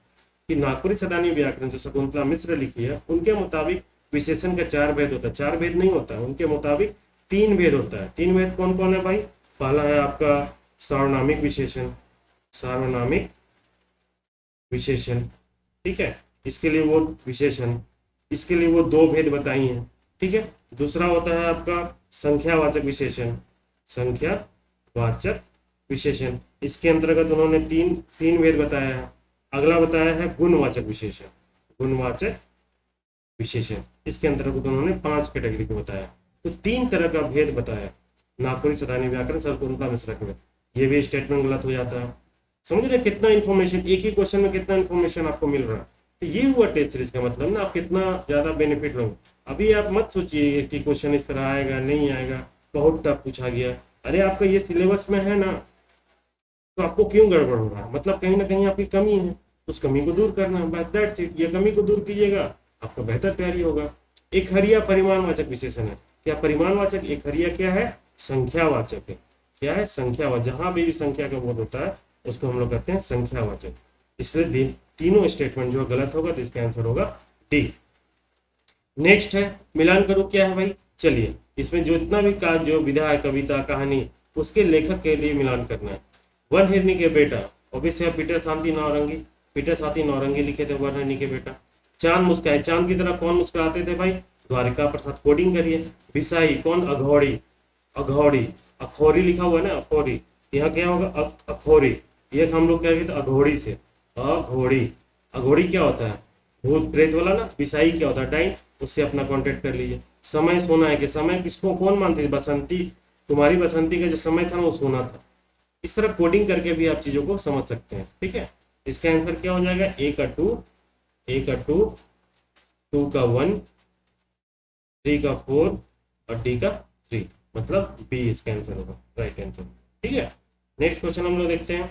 कि नागपुरी सदानी व्याकरण जो शकुंतला मिश्र लिखी है, उनके मुताबिक विशेषण का 4 भेद होता है। 4 भेद नहीं होता, उनके मुताबिक 3 भेद होता है। 3 भेद कौन कौन है भाई, पहला है आपका सार्वनामिक विशेषण, सार्वनामिक विशेषण, ठीक है, इसके लिए वो विशेषण, इसके लिए वो 2 भेद बताई हैं। ठीक है, दूसरा होता है आपका संख्यावाचक विशेषण, संख्यावाचक विशेषण, इसके अंतर्गत उन्होंने तीन भेद बताया है। अगला बताया है गुणवाचक विशेषण, गुणवाचक विशेषण, इसके अंतर्गत उन्होंने 5 कैटेगरी को बताया। तो 3 तरह का भेद बताया नागपुरी सदानी व्याकरण शकुंतला मिश्रा के में। ये भी स्टेटमेंट गलत हो जाता है। समझ रहे कितना इन्फॉर्मेशन, एक ही क्वेश्चन में कितना इन्फॉर्मेशन आपको मिल रहा है। तो ये हुआ टेस्ट सीरीज का मतलब ना, आप कितना ज्यादा बेनिफिट रहो। अभी आप मत सोचिए कि क्वेश्चन इस तरह आएगा नहीं आएगा, बहुत टफ पूछा गया। अरे आपका ये सिलेबस में है ना, तो आपको क्यों गड़बड़ हो रहा है, मतलब कहीं ना कहीं आपकी कमी है, उस कमी को दूर करना है, बस दैट्स इट। ये कमी को दूर कीजिएगा, आपका बेहतर तैयारी होगा। एक हरिया परिमाणवाचक विशेषण है, क्या परिमाणवाचक, एक हरिया क्या है, संख्यावाचक है। क्या है, संख्यावाचक, जहां भी संख्या का बोध होता है उसको हम लोग कहते हैं संख्यावाचक। इसलिए तीनों स्टेटमेंट जो गलत होगा तो इसका आंसर होगा डी। नेक्स्ट है मिलान करूं क्या है भाई, चलिए इसमें जो इतना भी का जो विधा है, कविता कहानी, उसके लेखक के लिए मिलान करना है। वन हिरनी के बेटा, ऑब्वियसली पीटर शांति नौरंगी, पीटर शांति नौरंगी लिखे थे वन हिरनी के बेटा। चांद मुस्काए, चांद की तरह कौन मुस्कुराते थे भाई, द्वारिका प्रसाद। कोडिंग करिए। बिसाई कौन, अघौड़ी, अघौड़ी, अखौरी लिखा हुआ है ना, अखौरी, यहाँ क्या होगा अखौरी, ये हम लोग क्या कहते हैं अघोड़ी से, अघोड़ी। अघोड़ी क्या होता है, भूत प्रेत वाला ना। बिसाई क्या होता है टाइम, उससे अपना कांटेक्ट कर लीजिए। समय सोना है कि समय किसको कौन मानते थे, बसंती, तुम्हारी बसंती का जो समय था ना वो सोना था। इस तरह कोडिंग करके भी आप चीजों को समझ सकते हैं, ठीक है। इसका आंसर क्या हो जाएगा, ए का 2, ए का 2, 2 का 1, 3 का 4 और डी का 3, मतलब बी इसका आंसर होगा, राइट आंसर, ठीक है। नेक्स्ट क्वेश्चन हम लोग देखते हैं।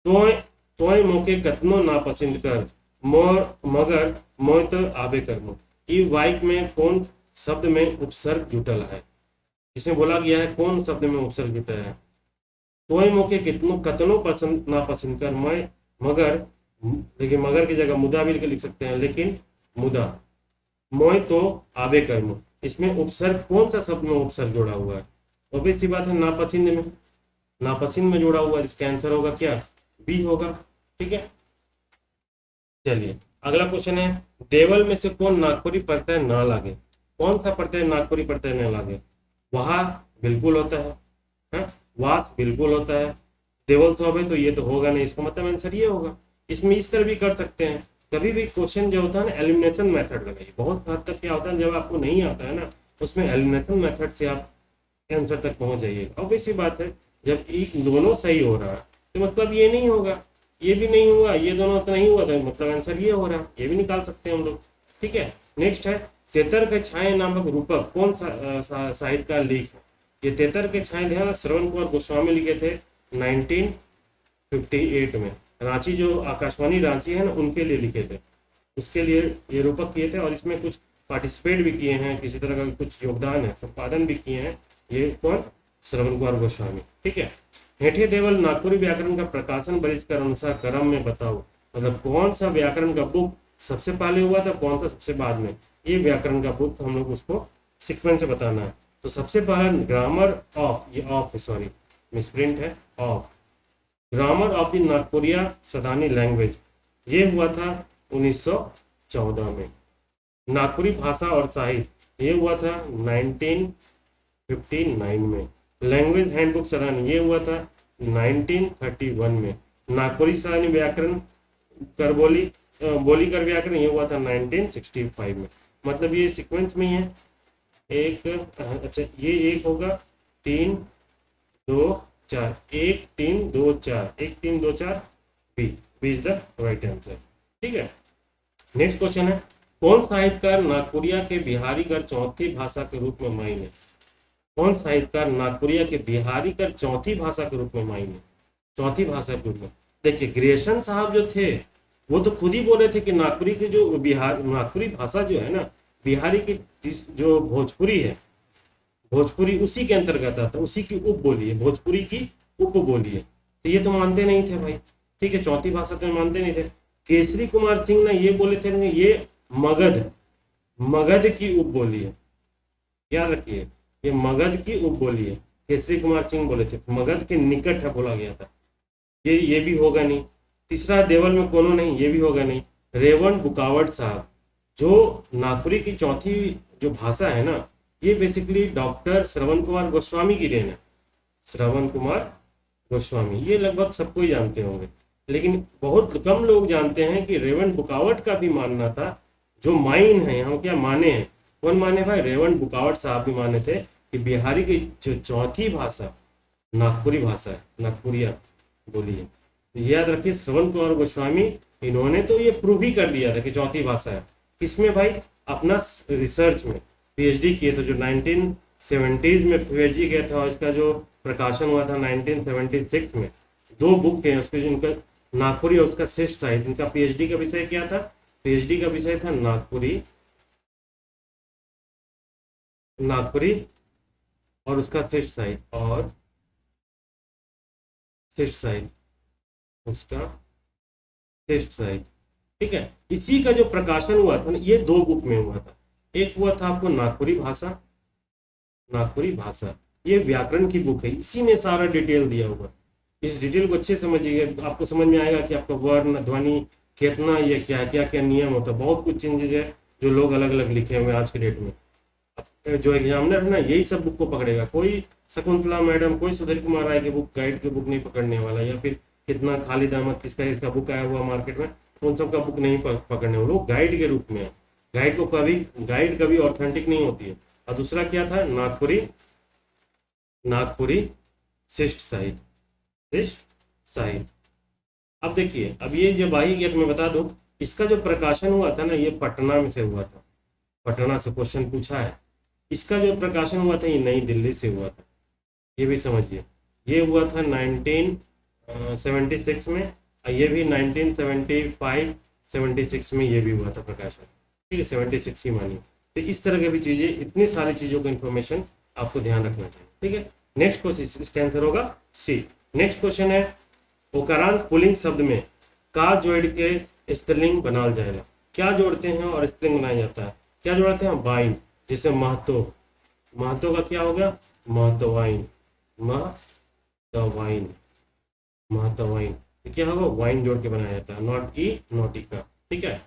तोय तोय मोके कतनो नापसंद कर, मोर मगर मोय तो आबे कर। ई वाइक में कौन शब्द में उपसर्ग जुटल है, इसमें बोला गया है कौन शब्द में उपसर्ग जुटल है। तोय मोके कितनो कतनो पसंद नापसंद कर, मैं मगर, देखिए मगर की जगह मुदा भी लिख सकते हैं, लेकिन मुदा, मोय तो आबे कर्म, इसमें उपसर्ग कौन सा शब्द में उपसर्ग जोड़ा हुआ है, ऑब्वियस सी बात है नापसंद में, नापसंद में जोड़ा हुआ है। इसका आंसर होगा क्या, बी होगा, ठीक है। चलिए अगला क्वेश्चन है, देवल में से कौन नागपुरी प्रत्यय न लागे, कौन सा प्रत्यय नागपुरी प्रत्यय न लागे। वहा बिल्कुल होता है, वास बिल्कुल होता है, देवल सब है तो ये तो होगा नहीं, इसका मतलब आंसर ये होगा। इसमें इस तरह भी कर सकते हैं, कभी भी क्वेश्चन जो होता है ना एलिमिनेशन मेथड लगाइए। बहुत हद तक क्या होता है जब आपको नहीं आता है ना, उसमें एलिमिनेशन मेथड से आप आंसर तक पहुंच जाइए। ऑब्वियस सी बात है, जब एक दोनों सही हो रहा है तो मतलब ये नहीं होगा, ये भी नहीं हुआ, ये दोनों तो नहीं हुआ तो मतलब आंसर ये हो रहा है, ये भी निकाल सकते हैं हम लोग, ठीक है। नेक्स्ट है, तेतर के छाए नामक रूपक कौन साहित्यकार लेख है। ये तेतर के छाए ध्यान श्रवण कुमार गोस्वामी लिखे थे 1958 में, रांची जो आकाशवाणी रांची है ना उनके लिए लिखे थे, उसके लिए ये रूपक किए थे। और इसमें कुछ पार्टिसिपेट भी किए हैं, किसी तरह का कुछ योगदान है, संपादन भी किए हैं, ये कौन, श्रवण कुमार गोस्वामी, ठीक है। हेठे देवल नागपुरी व्याकरण का प्रकाशन बरिश कर अनुसार क्रम में बताओ, मतलब कौन सा व्याकरण का बुक सबसे पहले हुआ था, कौन सा सबसे बाद में, ये व्याकरण का बुक हम लोग उसको सीक्वेंस से बताना है। तो सबसे पहला ग्रामर ऑफ, ये ऑफ सॉरी मिसप्रिंट है, of, grammar of the Nagpuria Sadani language, ये हुआ था 1914 में। नागपुरी भाषा और साहित्य ये हुआ था 1959 में। लैंग्वेज हैंडबुक सदानी ये हुआ था 1931 में। नागपुरी सदानी व्याकरण कर बोली कर व्याकरण ये हुआ था 1965 में। मतलब ये सीक्वेंस में ही है, एक अच्छा ये एक होगा 3 2 4, 1 3 2 4, 1 3 2 4, B, B is the right answer, ठीक है। नेक्स्ट क्वेश्चन है, कौन साहित्यकार नागपुरिया के बिहारी कर चौथी भाषा के रूप में मायने, कौन साहित्यकार नागपुरिया के बिहारी कर चौथी भाषा के रूप में मायने, चौथी भाषा के रूप में। देखिए ग्रेशन साहब जो थे वो तो खुद ही बोले थे कि नागपुरी की जो बिहार नागपुरी भाषा जो है ना, बिहारी की जो भोजपुरी है, भोजपुरी उसी के अंतर्गत आता है, उसी की उप बोली है, भोजपुरी की उप बोली है। तो ये तो मानते नहीं थे भाई, ठीक है, चौथी भाषा तो मानते नहीं थे। केसरी कुमार सिंह ने ये बोले थे ये मगध, मगध की उप बोली है, याद रखिए ये मगध की उप बोली है। केसरी कुमार सिंह बोले थे मगध के निकट है बोला गया था, ये भी होगा नहीं। तीसरा देवल में कोनो नहीं, ये भी होगा नहीं। रेवण बुकावट साहब, जो नागपुरी की चौथी जो भाषा है ना, ये बेसिकली डॉक्टर श्रवण कुमार गोस्वामी की देन है, श्रवण कुमार गोस्वामी, ये लगभग सबको ही जानते होंगे। लेकिन बहुत कम लोग जानते हैं कि रेवण बुकावट का भी मानना था, जो माइन है यहाँ क्या माने हैं, कौन माने भाई, रेवण बुकावट साहब भी माने थे कि बिहारी की जो चौथी भाषा नागपुरी भाषा है, नागपुरिया बोली है। तो याद रखिए श्रवण कुमार गोस्वामी, इन्होंने तो ये प्रूव ही कर दिया था कि चौथी भाषा है। किसमें भाई, अपना रिसर्च में पीएचडी किए थे, जो 1970s में पीएचडी किया था, और इसका जो प्रकाशन हुआ था 1976 में। 2 बुक थे उसके, जिनका नागपुरी और उसका श्रेष्ठ साहित्य। इनका पीएचडी का विषय क्या था, पीएचडी का विषय था नागपुरी, नागपुरी और उसका श्रेष्ठ साहित्य, और श्रेष्ठ साहित्य, उसका श्रेष्ठ साहित्य। ठीक है, इसी का जो प्रकाशन हुआ था ना, ये दो बुक में हुआ था। एक हुआ था आपको नागपुरी भाषा, नागपुरी भाषा, ये व्याकरण की बुक है, इसी में सारा डिटेल दिया हुआ है। इस डिटेल को अच्छे समझिए, आपको समझ में आएगा कि आपका वर्ण ध्वनि कितना, ये क्या क्या क्या नियम होता है। बहुत कुछ चेंजेज है जो लोग अलग अलग लिखे हुए हैं आज के डेट में। जो एग्जामिनर है ना, यही सब बुक को पकड़ेगा। कोई शकुंतला मैडम, कोई सुधीर कुमार राय की बुक, गाइड की बुक नहीं पकड़ने वाला, या फिर कितना खालिद अहमद किसका इसका बुक आया हुआ मार्केट में, उन सब का बुक नहीं पकड़ने वाले। वो गाइड के रूप में है। गाइड को कभी ऑथेंटिक नहीं होती है। और दूसरा क्या था, नागपुरी, नागपुरी श्रेष्ठ साहित्य, श्रेष्ठ साहित्य। अब देखिए, अब ये जब आई गया तो मैं बता दूं, इसका जो प्रकाशन हुआ था ना, ये पटना में से हुआ था। पटना से क्वेश्चन पूछा है। इसका जो प्रकाशन हुआ था ये नई दिल्ली से हुआ था, ये भी समझिए। ये हुआ था 1976 में, और ये भी 1975-76 में ये भी हुआ था प्रकाशन। ठीक है, 76 ही मानिए। तो इस तरह की भी चीजें, इतनी सारी चीजों का इन्फॉर्मेशन आपको ध्यान रखना चाहिए। ठीक है, नेक्स्ट क्वेश्चन, इसका आंसर होगा सी। नेक्स्ट क्वेश्चन है, ओकारांत पुल्लिंग शब्द में का जोड़ के स्त्रीलिंग बनाल जाएगा। क्या जोड़ते हैं और स्त्रीलिंग बनाया जाता है? क्या जोड़ते हैं? वाइन। जैसे महतो, महतो का क्या हो गया? महतो वाइन, महतवाइन, महतवाइन। तो क्या होगा? वाइन जोड़ के बनाया जाता है, नॉट ई नॉट ई का। ठीक है,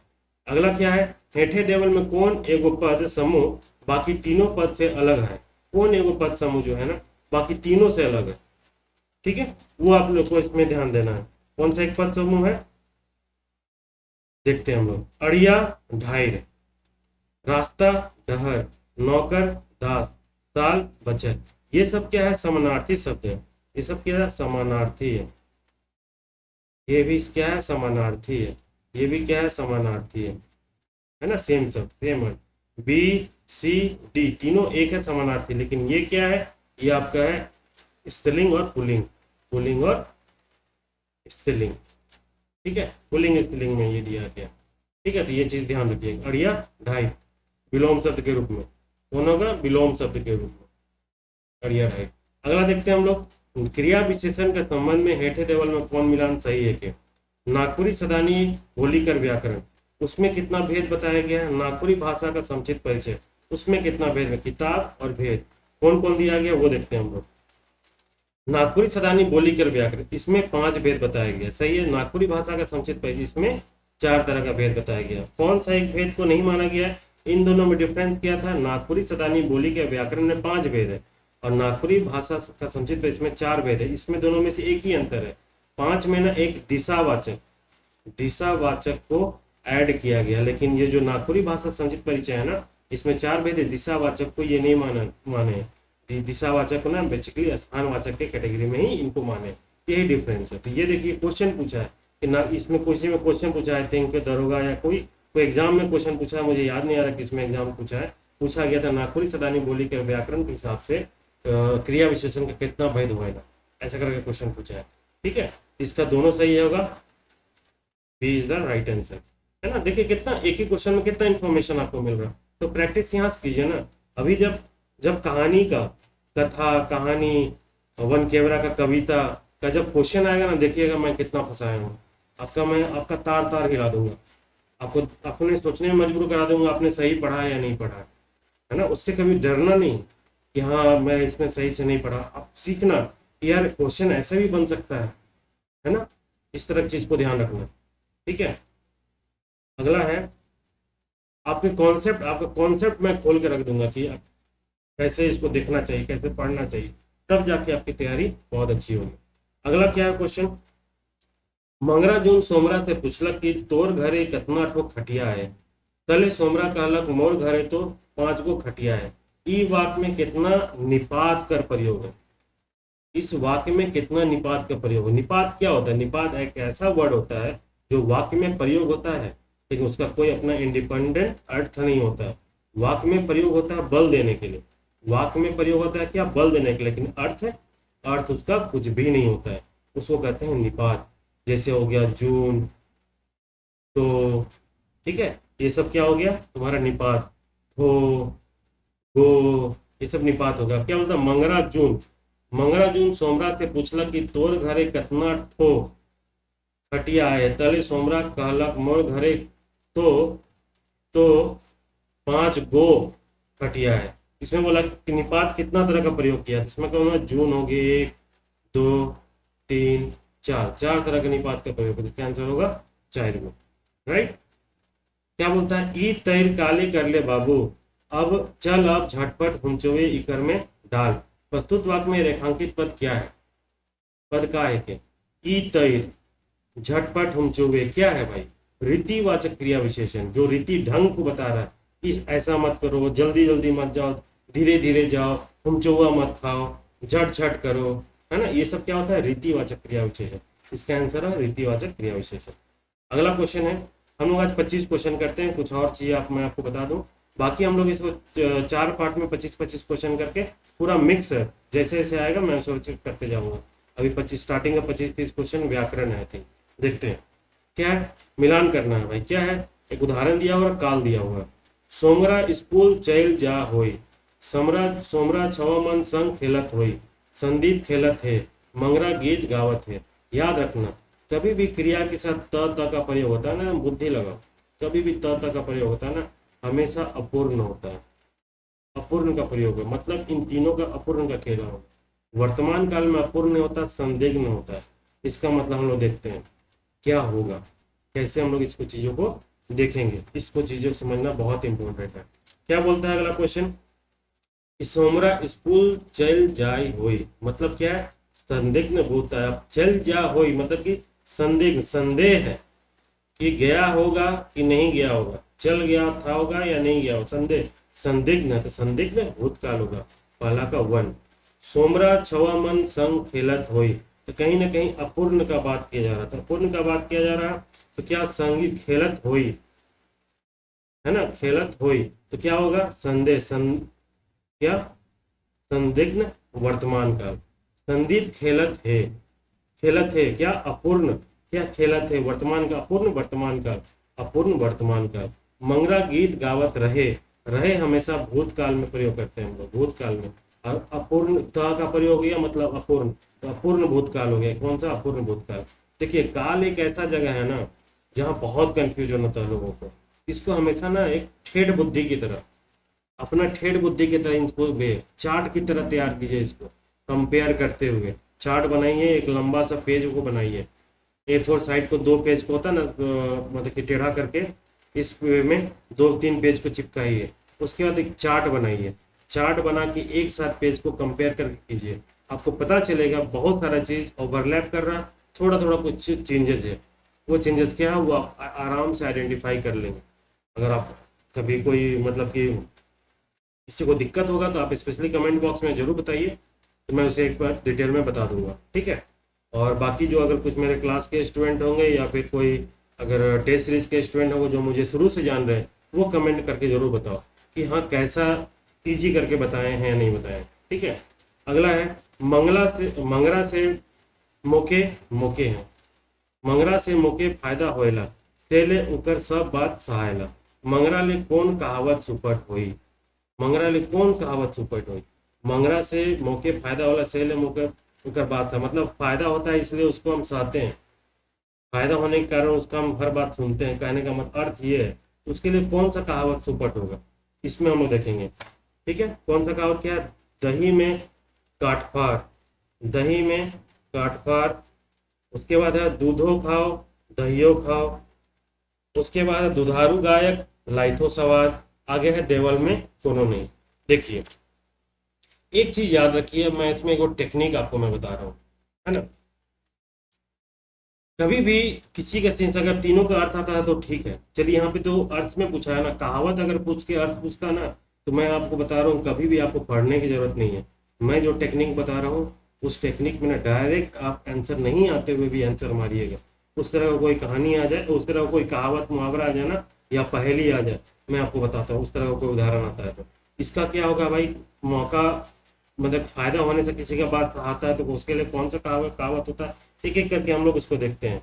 अगला क्या है, हेठे टेबल में कौन एगो पद समूह बाकी तीनों पद से अलग है? कौन एगो पद समूह जो है ना, बाकी तीनों से अलग है। ठीक है, वो आप लोग को इसमें ध्यान देना है। कौन सा एक पद समूह है, देखते हैं हम लोग। अड़िया ढाई, रास्ता डहर, नौकर दास, साल बचत। ये सब क्या है? समानार्थी शब्द है। ये सब क्या है? समानार्थी है। ये भी क्या है? समानार्थी है। ये भी क्या है? समानार्थी है ना, सेम सब, सेम है। बी सी डी तीनों एक है, समानार्थी। लेकिन ये क्या है? ये आपका है स्त्रीलिंग और पुल्लिंग, पुल्लिंग और स्त्रीलिंग। ठीक है, पुल्लिंग स्त्रीलिंग में ये दिया गया। ठीक है, तो ये चीज ध्यान रखिए। अड़िया ढाई विलोम शब्द के रूप में, कौन होगा? विलोम शब्द के रूप में अड़िया ढाई। अगला देखते हैं हम लोग, क्रिया विशेषण के संबंध में हेठे टेबल में कौन मिलान सही है? के नागपुरी सदानी बोलीकर व्याकरण, उसमें कितना भेद बताया गया है? नागपुरी भाषा का संक्षिप्त परिचय, उसमें कितना भेद है? किताब और भेद कौन कौन दिया गया वो देखते हैं हम लोग। नागपुरी सदानी बोलीकर व्याकरण, इसमें 5 भेद बताया गया, सही है। नागपुरी भाषा का संक्षिप्त परिचय, इसमें 4 तरह का भेद बताया गया। कौन सा एक भेद को नहीं माना गया है? इन दोनों में डिफरेंस क्या था? नागपुरी सदानी बोली के व्याकरण में 5 भेद है, और नागपुरी भाषा का संक्षिप्त इसमें 4 भेद है। इसमें दोनों में से एक ही अंतर है। 5 में ना एक दिशावाचक, दिशावाचक को ऐड किया गया, लेकिन ये जो नागपुरी भाषा संक्षिप्त परिचय है ना, इसमें 4 भेद है। दिशावाचक को ये नहीं माने। दिशावाचक को ना बेसिकली स्थानवाचक के कैटेगरी में ही इनको माने, यही डिफरेंस है। तो ये देखिए क्वेश्चन पूछा है कि ना, इसमें किसी में क्वेश्चन पूछा है, थिंक दरोगा या कोई एग्जाम में क्वेश्चन पूछा है, मुझे याद नहीं आ रहा किसमें एग्जाम पूछा है। पूछा गया था नागपुरी सदानी बोली के व्याकरण के हिसाब से क्रिया विशेषण का कितना भेद होगा, ऐसा करके क्वेश्चन पूछा है। ठीक है, इसका दोनों सही होगा, B is the right answer, है ना। देखिए कितना, एक ही क्वेश्चन में कितना इन्फॉर्मेशन आपको मिल रहा है। तो प्रैक्टिस यहाँ से कीजिए ना। अभी जब कहानी का, कथा कहानी, वन केवरा का कविता का जब क्वेश्चन आएगा ना, देखिएगा मैं कितना फंसाया हूँ मैं आपका तार तार हिला दूंगा, आपको अपने सोचने में मजबूर करा दूंगा, आपने सही पढ़ा या नहीं पढ़ा, है ना। उससे कभी डरना नहीं कि हाँ मैं इसमें सही से नहीं पढ़ा। आप सीखना कि यार क्वेश्चन ऐसा भी बन सकता है ना। इस तरह की चीज को ध्यान रखना। ठीक है, अगला है आपका कॉन्सेप्ट मैं खोल के रख दूंगा कि कैसे इसको देखना चाहिए, कैसे पढ़ना चाहिए, तब जाके आपकी तैयारी बहुत अच्छी होगी। अगला क्या है क्वेश्चन, मंगरा जोन सोमरा से पूछलक कि तोर घरे कितना ठो खटिया है। तले सोमरा कहलक मोर घरे तो 5 गो खटिया है। ई वाक्य में कितना निपात कर प्रयोग है? इस वाक्य में कितना निपात का प्रयोग है? निपात क्या होता है? निपात एक ऐसा वर्ड होता है जो वाक्य में प्रयोग होता है, लेकिन उसका कोई अपना इंडिपेंडेंट अर्थ नहीं होता है। वाक्य में प्रयोग होता है बल देने के लिए, वाक्य में प्रयोग होता है क्या? बल देने के लिए, लेकिन अर्थ उसका कुछ भी नहीं होता है, उसको कहते हैं निपात। जैसे हो गया जून, तो ठीक है, ये सब क्या हो गया तुम्हारा निपात। हो, गो, ये सब निपात होगा। क्या बोलता? मंगरा जून सोमरा से पूछला कि तोर घरे कितना ठो खटिया है, तले सोमरा कहलक मोर घरे, तो 5 गो खटिया है। इसमें बोला कि निपात कितना तरह का प्रयोग किया, इसमें कहूँगा जून हो गए 1 2 3 4, 4 तरह के निपात का प्रयोग, इसका आंसर होगा 4 गो। राइट। क्या बोलता है, ई तैर काले कर ले बाबू, अब चल अब झटपट हुंचोवे इकर में डाल। प्रस्तुत वाक्य में रेखांकित पद क्या है, पद का है के ई तैर, झटपट हुंचोवे क्या है भाई, रीतिवाचक क्रिया विशेषण जो रीति ढंग को बता रहा है। इस ऐसा मत करो, जल्दी जल्दी मत जाओ, धीरे धीरे जाओ, हुमचौआ मत खाओ, झट झट करो, है ना, ये सब क्या होता है, रीतिवाचक क्रिया विशेषण। इसका आंसर है रीतिवाचक क्रिया विशेषण। अगला क्वेश्चन है, हम लोग आज 25 क्वेश्चन करते हैं, कुछ और चीज मैं आपको बता दूं, बाकी हम लोग इसको 4 पार्ट में 25-25 क्वेश्चन करके पूरा मिक्स है, जैसे जैसे आएगा मैं सोच करते जाऊंगा। अभी 25 स्टार्टिंग का 25-30 क्वेश्चन व्याकरण है, ठीक देखते हैं क्या है, मिलान करना है भाई। क्या है, एक उदाहरण दिया हुआ, काल दिया हुआ। सोमरा स्कूल चल जा होई, सोमरा छवा मन संग खेलत होई, संदीप खेलत है, मंगरा गीत गावत है। याद रखना, कभी भी क्रिया के साथ त का प्रयोग होता है ना, बुद्धि लगाओ, कभी भी त का प्रयोग होता है ना, हमेशा अपूर्ण होता है, अपूर्ण का प्रयोग है, मतलब इन तीनों का अपूर्ण का खेला हो। वर्तमान काल में अपूर्ण होता है, संदिग्ध होता है। इसका मतलब हम लोग देखते हैं क्या होगा, कैसे हम लोग इसको चीजों को देखेंगे, इसको चीजों को समझना बहुत इंपॉर्टेंट है। क्या बोलता है अगला क्वेश्चन, सोमरा स्कूल चल जाए होई, मतलब क्या है, संदिग्ध होता है। चल जा होई मतलब कि संदिग्ध, संदेह है कि गया होगा कि नहीं गया होगा, चल गया था होगा या नहीं गया होगा, संदेह, संदिग्ध है, तो संदिग्ध भूतकाल होगा, पहला का 1। सोमरा छवा मन संग खेलत होई, तो कहीं ना कहीं अपूर्ण का बात किया जा रहा था, अपूर्ण का बात किया जा रहा, तो क्या संगीत खेलत होई, है ना, खेलत होई, तो क्या होगा, संदेह, क्या, संदिग्ध वर्तमान काल। संदीप खेलत है, खेलत है क्या, अपूर्ण, क्या खेलत है वर्तमान का, अपूर्ण वर्तमान काल, अपूर्ण वर्तमान काल। मंगरा गीत गावत रहे, रहे हमेशा भूतकाल में प्रयोग करते हैं हम लोग, भूतकाल में, और अपूर्ण त का प्रयोग हो गया मतलब अपूर्ण, तो अपूर्ण भूतकाल हो गया, कौन सा, अपूर्ण भूतकाल। देखिए काल एक ऐसा जगह है ना जहाँ बहुत कंफ्यूजन होता है लोगों को, इसको हमेशा ना एक ठेठ बुद्धि की तरह, अपना ठेठ बुद्धि की तरह इसको चार्ट की तरह तैयार कीजिए, इसको कंपेयर करते हुए चार्ट बनाइए, एक लंबा सा पेज को बनाइए, A4 साइड को 2 पेज को होता है ना, मतलब कि टेढ़ा करके इस में 2-3 पेज को चिपकाइए, उसके बाद एक चार्ट बनाइए, चार्ट बना के एक साथ पेज को कंपेयर करके कीजिए, आपको पता चलेगा बहुत सारा चीज ओवरलैप कर रहा, थोड़ा थोड़ा कुछ चेंजेस है, वो चेंजेस क्या है वो आप आराम से आइडेंटिफाई कर लेंगे। अगर आप कभी कोई मतलब कि किसी को दिक्कत होगा तो आप स्पेशली कमेंट बॉक्स में जरूर बताइए, तो मैं उसे एक बार डिटेल में बता दूंगा, ठीक है। और बाकी जो अगर कुछ मेरे क्लास के स्टूडेंट होंगे या फिर कोई अगर टेस्ट सीरीज के स्टूडेंट होंगे जो मुझे शुरू से जान रहे हैं, वो कमेंट करके जरूर बताओ कि हाँ कैसा ईजी करके बताए हैं या नहीं बताए, ठीक है। अगला है, मंगरा से मोके मोके हैं, मंगरा से मोके फायदा होएला, सेले उकर सब बात सहायला। मंगरा ले कौन कहावत सुपट होई, मंगरा ले कौन कहावत सुपट हुई, मंगरा से मौके फायदा होला, सेले मौके उकर बात सा, मतलब फायदा होता है इसलिए उसको हम सहते हैं, फायदा होने के कारण उसका हम हर बात सुनते हैं, कहने का मतलब अर्थ ये है, उसके लिए कौन सा कहावत सुपट होगा, इसमें हम लोग देखेंगे, ठीक है। कौन सा कहावत क्या है, दही में काटफार, दही में काटफार, उसके बाद है दूधो खाओ दहियो खाओ, उसके बाद है दुधारू गायक लाइथो सवार, आगे है देवल में कोनो नहीं। देखिए एक चीज याद रखिए, मैं इसमें एक टेक्निक आपको मैं बता रहा हूँ, है ना, कभी भी किसी का सेंस अगर तीनों का अर्थ आता है तो ठीक है, चलिए यहाँ पे तो अर्थ में पूछा है ना, कहावत अगर पूछ के अर्थ पूछता ना, तो मैं आपको बता रहा हूँ कभी भी आपको पढ़ने की जरूरत नहीं है, मैं जो टेक्निक बता रहा हूँ उस टेक्निक में ना डायरेक्ट आप आंसर नहीं आते हुए भी आंसर मारिएगा, उस तरह का कोई कहानी आ जाए, उस तरह का कोई कहावत मुहावरा आ जाए ना, या पहेली आ जाए, मैं आपको बताता हूँ उस तरह का कोई उदाहरण आता है तो इसका क्या होगा भाई, मौका मतलब फायदा होने से किसी का बात आता है तो उसके लिए कौन सा कहावत कहावत होता है, एक एक करके हम लोग उसको देखते हैं।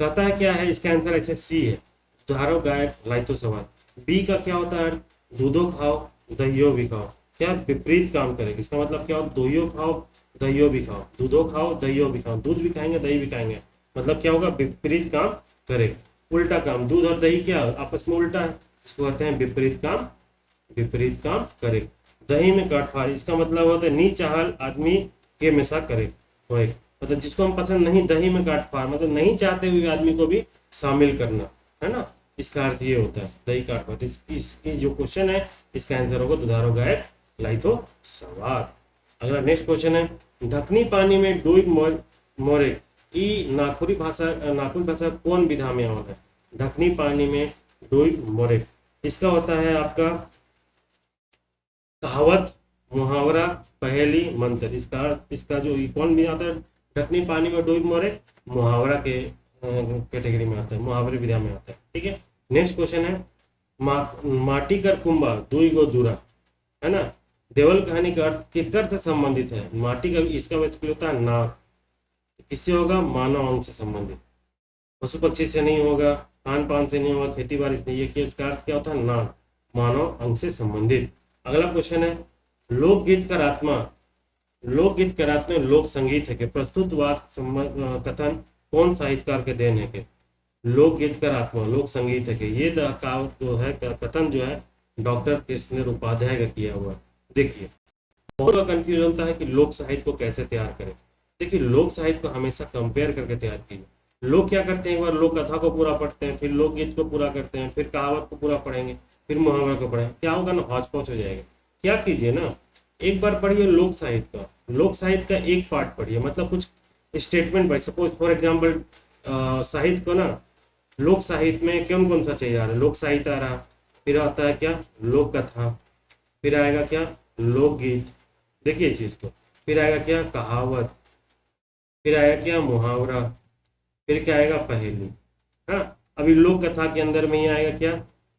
कहता है क्या है, इसका आंसर ऐसे सी है, दुधारो गायक लाइतो सवार। बी का क्या होता है, दूधो खाओ दहियो भी खाओ, क्या विपरीत काम करेगी, इसका मतलब क्या हो, दहियो खाओ दहियो भी खाओ, दूधो खाओ दहियो भी खाओ, दूध भी खाएंगे दही भी खाएंगे, मतलब क्या होगा, विपरीत काम करे। उल्टा काम, दूध और दही क्या आपस में उल्टा है, इसको कहते हैं विपरीत काम, विपरीत काम करे। दही में गांठफाड़, इसका मतलब होता है नीच चाहल आदमी के हमेशा करे होए, मतलब जिसको हम पसंद नहीं, दही में गांठफाड़ मतलब नहीं चाहते हुए आदमी को भी शामिल करना, है ना, इसका अर्थ ये होता है दही गांठफाड़। इस जो क्वेश्चन है इसका आंसर होगा दुधारो गायक लाई तो सवार। अगला नेक्स्ट क्वेश्चन है, ढकनी पानी में डूब मोरे ई नागपुरी भाषा कौन विधा में होता है। ढकनी पानी में डूब मोरे, इसका होता है आपका कहावत, मुहावरा, पहेली, मंत्र। इसका जो कौन भी आता है, ढकनी पानी में डूब मोरे, मुहावरा के कैटेगरी में आता है, मुहावरे विधा में आता है। ठीक है, नेक्स्ट क्वेश्चन है, माटी कर कुंभा दुई गो दूरा, है ना, देवल कहानी का अर्थ किसकर से संबंधित है। माटी का, इसका बेसिकली होता है नाक, किससे होगा, मानव अंग से संबंधित, पशु पक्षी से नहीं होगा, खान पान से नहीं होगा, खेती बाड़ी से नहीं, ये इसका अर्थ क्या होता है, नाक, मानव अंग से संबंधित। अगला क्वेश्चन है, लोकगीत का आत्मा, लोकगीत का आत्मा लोक संगीत है कि प्रस्तुतवाद कथन कौन साहित्यकार के देन है कि। लोकगीत का आत्मा लोक संगीत है कि ये कहावत जो है, कथन जो है डॉक्टर कृष्ण उपाध्याय का किया हुआ। देखिए बहुत कंफ्यूजन होता है कि लोक साहित्य को कैसे तैयार करें। देखिए लोक साहित्य को हमेशा कंपेयर करके तैयार कीजिए। लोग क्या करते हैं, एक बार लोक कथा को पूरा पढ़ते हैं, फिर लोकगीत को पूरा करते हैं, फिर कहावत को पूरा पढ़ेंगे, फिर मुहावरा को पढ़ेंगे, क्या होगा ना, हौच पौच हो जाएगा। क्या कीजिए ना, एक बार पढ़िए लोक साहित्य का, लोक साहित्य का एक पार्ट पढ़िए, मतलब कुछ statement by suppose for example साहित्य को ना, लोक साहित्य में कौन कौन सा चाहिए आ रहा है, लोक साहित्य आ रहा, फिर आता है क्या, लोक कथा, फिर आएगा क्या, लोकगीत, देखिए इस चीज को, फिर आएगा क्या, कहावत, फिर आएगा क्या, मुहावरा, फिर क्या आएगा, पहेली। हाँ, अभी लोक कथा के अंदर में ही आएगा क्या,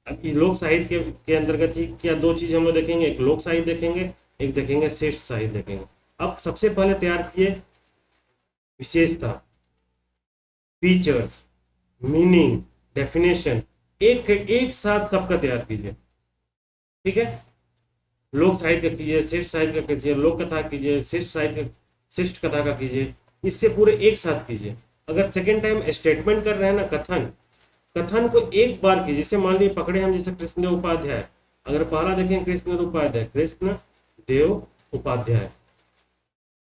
अभी लोक साहित्य के अंतर्गत ही क्या दो चीज हम लोग देखेंगे, एक लोक साहित्य देखेंगे, एक देखेंगे श्रेष्ठ साहित्य देखेंगे। अब सबसे पहले तैयार किए विशेषता, फीचर्स, मीनिंग, डेफिनेशन, एक साथ सबका तैयार कीजिए। ठीक है, लोक साहित्य का कीजिए, श्रेष्ठ साहित्य का कीजिए, लोक कथा कीजिए, श्रेष्ठ साहित्य, श्रेष्ठ कथा का कीजिए, इससे पूरे एक साथ कीजिए। अगर सेकेंड टाइम स्टेटमेंट कर रहे हैं ना, कथन को एक बार कीजिए। जैसे मान लीजिए पकड़े हम, जैसे कृष्णदेव उपाध्याय, अगर पहला देखें कृष्णदेव उपाध्याय, कृष्णदेव उपाध्याय,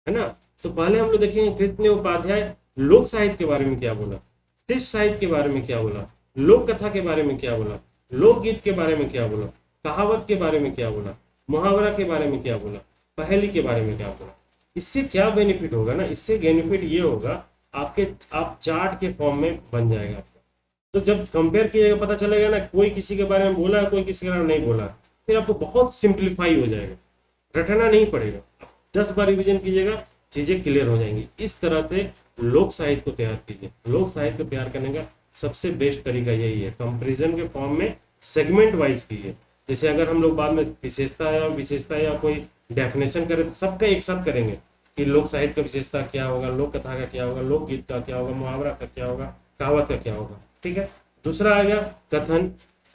है ना, तो पहले हम लोग देखेंगे कृष्णदेव उपाध्याय लोक साहित्य के बारे में क्या बोला, श्रेष्ठ साहित्य के बारे में क्या बोला, लोक कथा के बारे में क्या बोला, लोकगीत के बारे में क्या बोला, कहावत के बारे में क्या बोला, मुहावरा के बारे में क्या बोला, पहेली के बारे में क्या बोला। इससे क्या बेनिफिट होगा ना, इससे बेनिफिट ये होगा आप चार्ट के फॉर्म में बन जाएगा आपका। तो जब कंपेयर कीजिएगा पता चलेगा ना, कोई किसी के बारे में बोला है, कोई किसी के बारे में नहीं बोला, फिर आपको बहुत सिंप्लीफाई हो जाएगा, रटना नहीं पड़ेगा। 10 बार रिविजन कीजिएगा, चीजें क्लियर हो जाएंगी। इस तरह से लोक साहित्य को तैयार कीजिए। लोक साहित्य को तैयार करने का सबसे बेस्ट तरीका यही है, कंपेरिजन के फॉर्म में सेगमेंट वाइज कीजिए। जैसे अगर हम लोग बाद में विशेषता या कोई डेफिनेशन करें तो सबका एक साथ करेंगे कि लोक साहित्य का विशेषता क्या होगा, लोक कथा का क्या होगा, लोकगीत का क्या होगा, मुहावरा का क्या होगा, कहावत का क्या होगा। ठीक है, दूसरा आ गया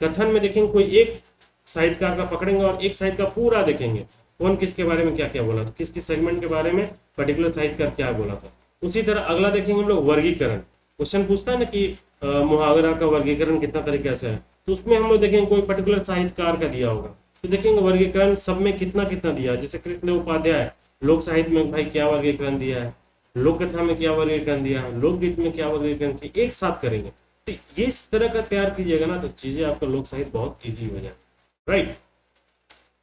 कथन में देखेंगे कोई एक साहित्यकार का पकड़ेंगे और एक साहित्य का पूरा देखेंगे, कौन किसके बारे में क्या क्या बोला था, किस किस सेगमेंट के बारे में पर्टिकुलर साहित्यकार क्या बोला था। उसी तरह अगला देखेंगे हम लोग वर्गीकरण। क्वेश्चन पूछता है ना कि मुहावरा का वर्गीकरण कितना तरीके से है, तो उसमें हम लोग देखेंगे कोई पर्टिकुलर साहित्यकार का दिया होगा, तो देखेंगे वर्गीकरण सब में कितना कितना दिया। जैसे कृष्णदेव उपाध्याय लोक साहित्य में भाई क्या वर्गीकरण दिया है, लोक कथा में क्या वर्गीकरण दिया है, लोकगीत में क्या वर्गीकरण दिया, एक साथ करेंगे। तो ये इस तरह का तैयार कीजिएगा ना, तो चीजें आपका लोक साहित्य बहुत ईजी हो जाए। राइट,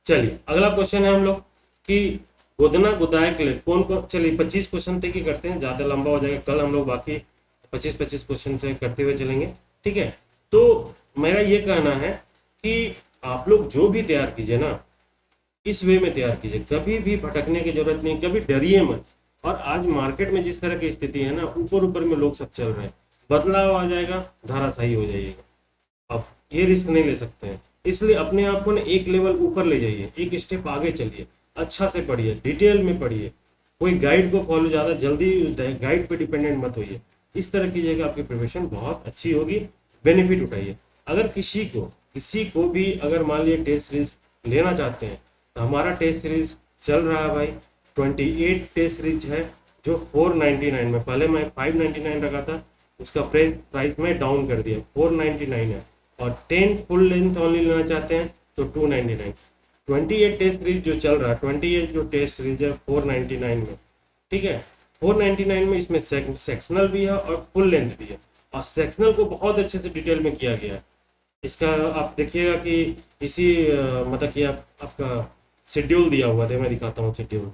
चलिए अगला क्वेश्चन है हम लोग कि गोदना गुदाय के लिए कौन कौन, चलिए 25 क्वेश्चन तक ही करते हैं, ज्यादा लंबा हो जाएगा। कल हम लोग बाकी 25 क्वेश्चन से करते हुए चलेंगे। ठीक है, तो मेरा ये कहना है कि आप लोग जो भी तैयार कीजिए ना, इस वे में तैयार कीजिए, कभी भी भटकने की जरूरत नहीं, कभी डरिए मत। और आज मार्केट में जिस तरह की स्थिति है ना, ऊपर ऊपर में लोग सब चल रहे हैं, बदलाव आ जाएगा, धाराशाही हो जाइएगा, अब ये रिस्क नहीं ले सकते हैं। इसलिए अपने आप को ना एक लेवल ऊपर ले जाइए, एक स्टेप आगे चलिए, अच्छा से पढ़िए, डिटेल में पढ़िए, कोई गाइड को फॉलो, ज्यादा जल्दी गाइड पे डिपेंडेंट मत होइए। इस तरह कीजिएगा, आपकी प्रिपरेशन बहुत अच्छी होगी, बेनिफिट उठाइए। अगर किसी को भी अगर मान लीजिए टेस्ट सीरीज लेना चाहते हैं, तो हमारा टेस्ट सीरीज चल रहा है भाई, 28 टेस्ट सीरीज है जो 499 में, पहले मैं 599 रखा था, उसका प्राइस में डाउन कर दिया, 499 है। और 10 फुल लेंथ ओनली लेना चाहते हैं तो 299। 28 टेस्ट सीरीज जो चल रहा है, 28 जो टेस्ट सीरीज है 499 में, ठीक है। 499 में इसमें सेक्शनल भी है और फुल लेंथ भी है, और सेक्शनल को बहुत अच्छे से डिटेल में किया गया है। इसका आप देखिएगा कि इसी मतलब कि आपका शेड्यूल दिया हुआ था, मैं दिखाता हूँ शेड्यूल,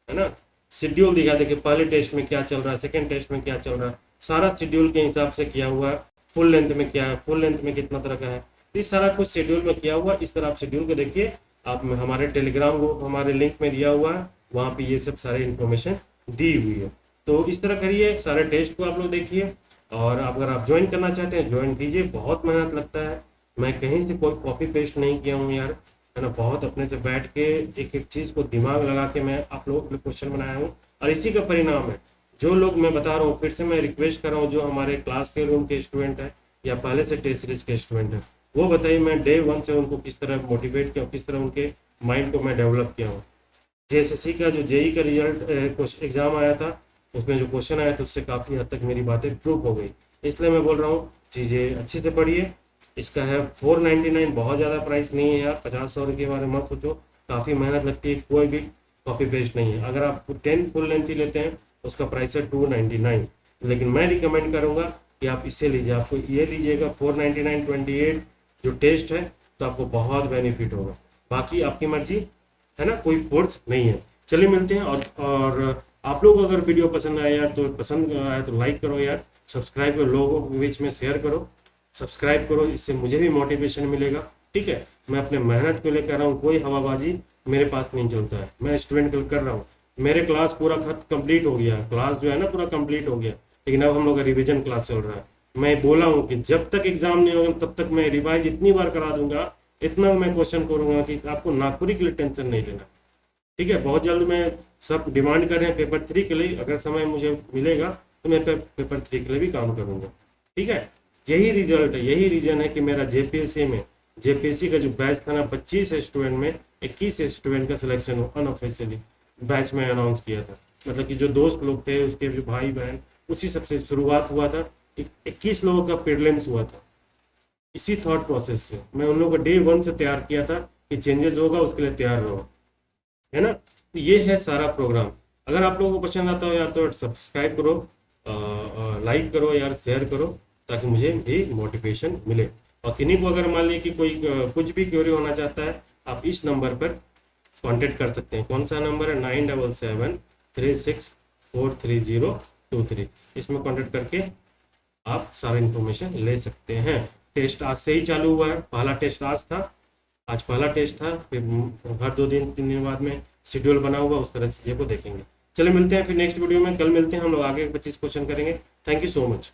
है ना। शेड्यूल दिखा, देखिए पहले टेस्ट में क्या चल रहा है, सेकंड टेस्ट में क्या चल रहा है, सारा शेड्यूल के हिसाब से किया हुआ है। फुल लेंथ में क्या है, फुल लेंथ में कितना तरह का है, तो ये सारा कुछ शेड्यूल में किया हुआ। इस तरह आप शेड्यूल को देखिए, आप हमारे टेलीग्राम ग्रुप हमारे लिंक में दिया हुआ है, वहाँ पे ये सब सारे इन्फॉर्मेशन दी हुई है। तो इस तरह करिए, सारे टेस्ट को आप लोग देखिए, और अगर आप ज्वाइन करना चाहते हैं ज्वाइन कीजिए। बहुत मेहनत लगता है, मैं कहीं से कोई कॉपी पेस्ट नहीं किया हूँ यार, है ना। बहुत अपने से बैठ के एक एक चीज़ को दिमाग लगा के मैं आप लोगों के लिए क्वेश्चन बनाया हूँ, और इसी का परिणाम है। जो लोग, मैं बता रहा हूँ फिर से, मैं रिक्वेस्ट कर रहा हूँ, जो हमारे क्लास के रूम के स्टूडेंट हैं या पहले से टेस्ट सीरीज के स्टूडेंट हैं, वो बताइए मैं डे 1 से उनको किस तरह मोटिवेट किया, किस तरह उनके माइंड को मैं डेवलप किया हूँ। जेएसएससी का जो जेई का रिजल्ट एग्जाम आया था, उसमें जो क्वेश्चन आया था उससे काफ़ी हद तक मेरी बातें प्रूव हो गई। इसलिए मैं बोल रहा हूँ चीज़ें अच्छे से पढ़िए। इसका है 499, बहुत ज़्यादा प्राइस नहीं है यार, 50-100 के बारे में मत सोचो, काफ़ी मेहनत लगती है, कोई भी कॉपी पेस्ट नहीं है। अगर आप 10 फुल लेंथ ही लेते हैं उसका प्राइस है 299, लेकिन मैं रिकमेंड करूँगा कि आप इससे लीजिए, आपको ये लीजिएगा 499 28 जो टेस्ट है, तो आपको बहुत बेनिफिट होगा। बाकी आपकी मर्जी, है ना, कोई फोर्स नहीं है। चलिए मिलते हैं। और आप लोग अगर वीडियो पसंद आया यार, तो पसंद आया तो लाइक करो यार, सब्सक्राइब करो, लोगों के बीच में शेयर करो, सब्सक्राइब करो, इससे मुझे भी मोटिवेशन मिलेगा, ठीक है। मैं अपने मेहनत को लेकर रहा हूँ, कोई हवाबाजी मेरे पास नहीं चलता है, मैं स्टूडेंट के लिए कर रहा हूँ। मेरे क्लास पूरा कंप्लीट हो गया, क्लास जो है ना पूरा कंप्लीट हो गया, लेकिन अब हम लोग का रिविजन क्लास चल रहा है। मैं बोला हूँ कि जब तक एग्जाम नहीं होगा तब तक मैं रिवाइज इतनी बार करा दूंगा, इतना मैं क्वेश्चन करूंगा कि आपको नागपुरी के लिए टेंशन नहीं लेना, ठीक है। बहुत जल्द मैं सब डिमांड कर रहे हैं पेपर 3 के लिए, अगर समय मुझे मिलेगा तो मैं पेपर 3 के लिए भी काम करूंगा, ठीक है। यही रिजल्ट है, यही रीजन है कि मेरा जेपीएससी का जो बैच था ना, 25 स्टूडेंट में 21 स्टूडेंट का सिलेक्शन अनऑफिशियली बैच में अनाउंस किया था। मतलब कि जो दोस्त लोग थे, उसके जो भाई बहन, उसी सबसे शुरुआत हुआ था। 21 लोगों का प्रीलिम्स हुआ था। इसी थॉट प्रोसेस से मैं उन लोगों को डे 1 से तैयार किया था कि चेंजेस होगा, उसके लिए तैयार रहो, है ना। तो ये है सारा प्रोग्राम। अगर आप लोगों को पसंद आता हो यार तो सब्सक्राइब करो, लाइक करो यार, शेयर करो, ताकि मुझे भी मोटिवेशन मिले। और किन्हीं को अगर मान लीजिए कि कोई कुछ भी क्वेरी होना चाहता है, आप इस नंबर पर कांटेक्ट कर सकते हैं। कौन सा नंबर है? 9773643023। इसमें कांटेक्ट करके आप सारा इन्फॉर्मेशन ले सकते हैं। टेस्ट आज से ही चालू हुआ है, पहला टेस्ट आज था, आज पहला टेस्ट था, फिर हर 2 दिन 3 दिन बाद में शेड्यूल बना हुआ, उस तरह से चीज़ों को देखेंगे। चलिए मिलते हैं फिर नेक्स्ट वीडियो में, कल मिलते हैं हम लोग, आगे 25 क्वेश्चन करेंगे। Thank you so much.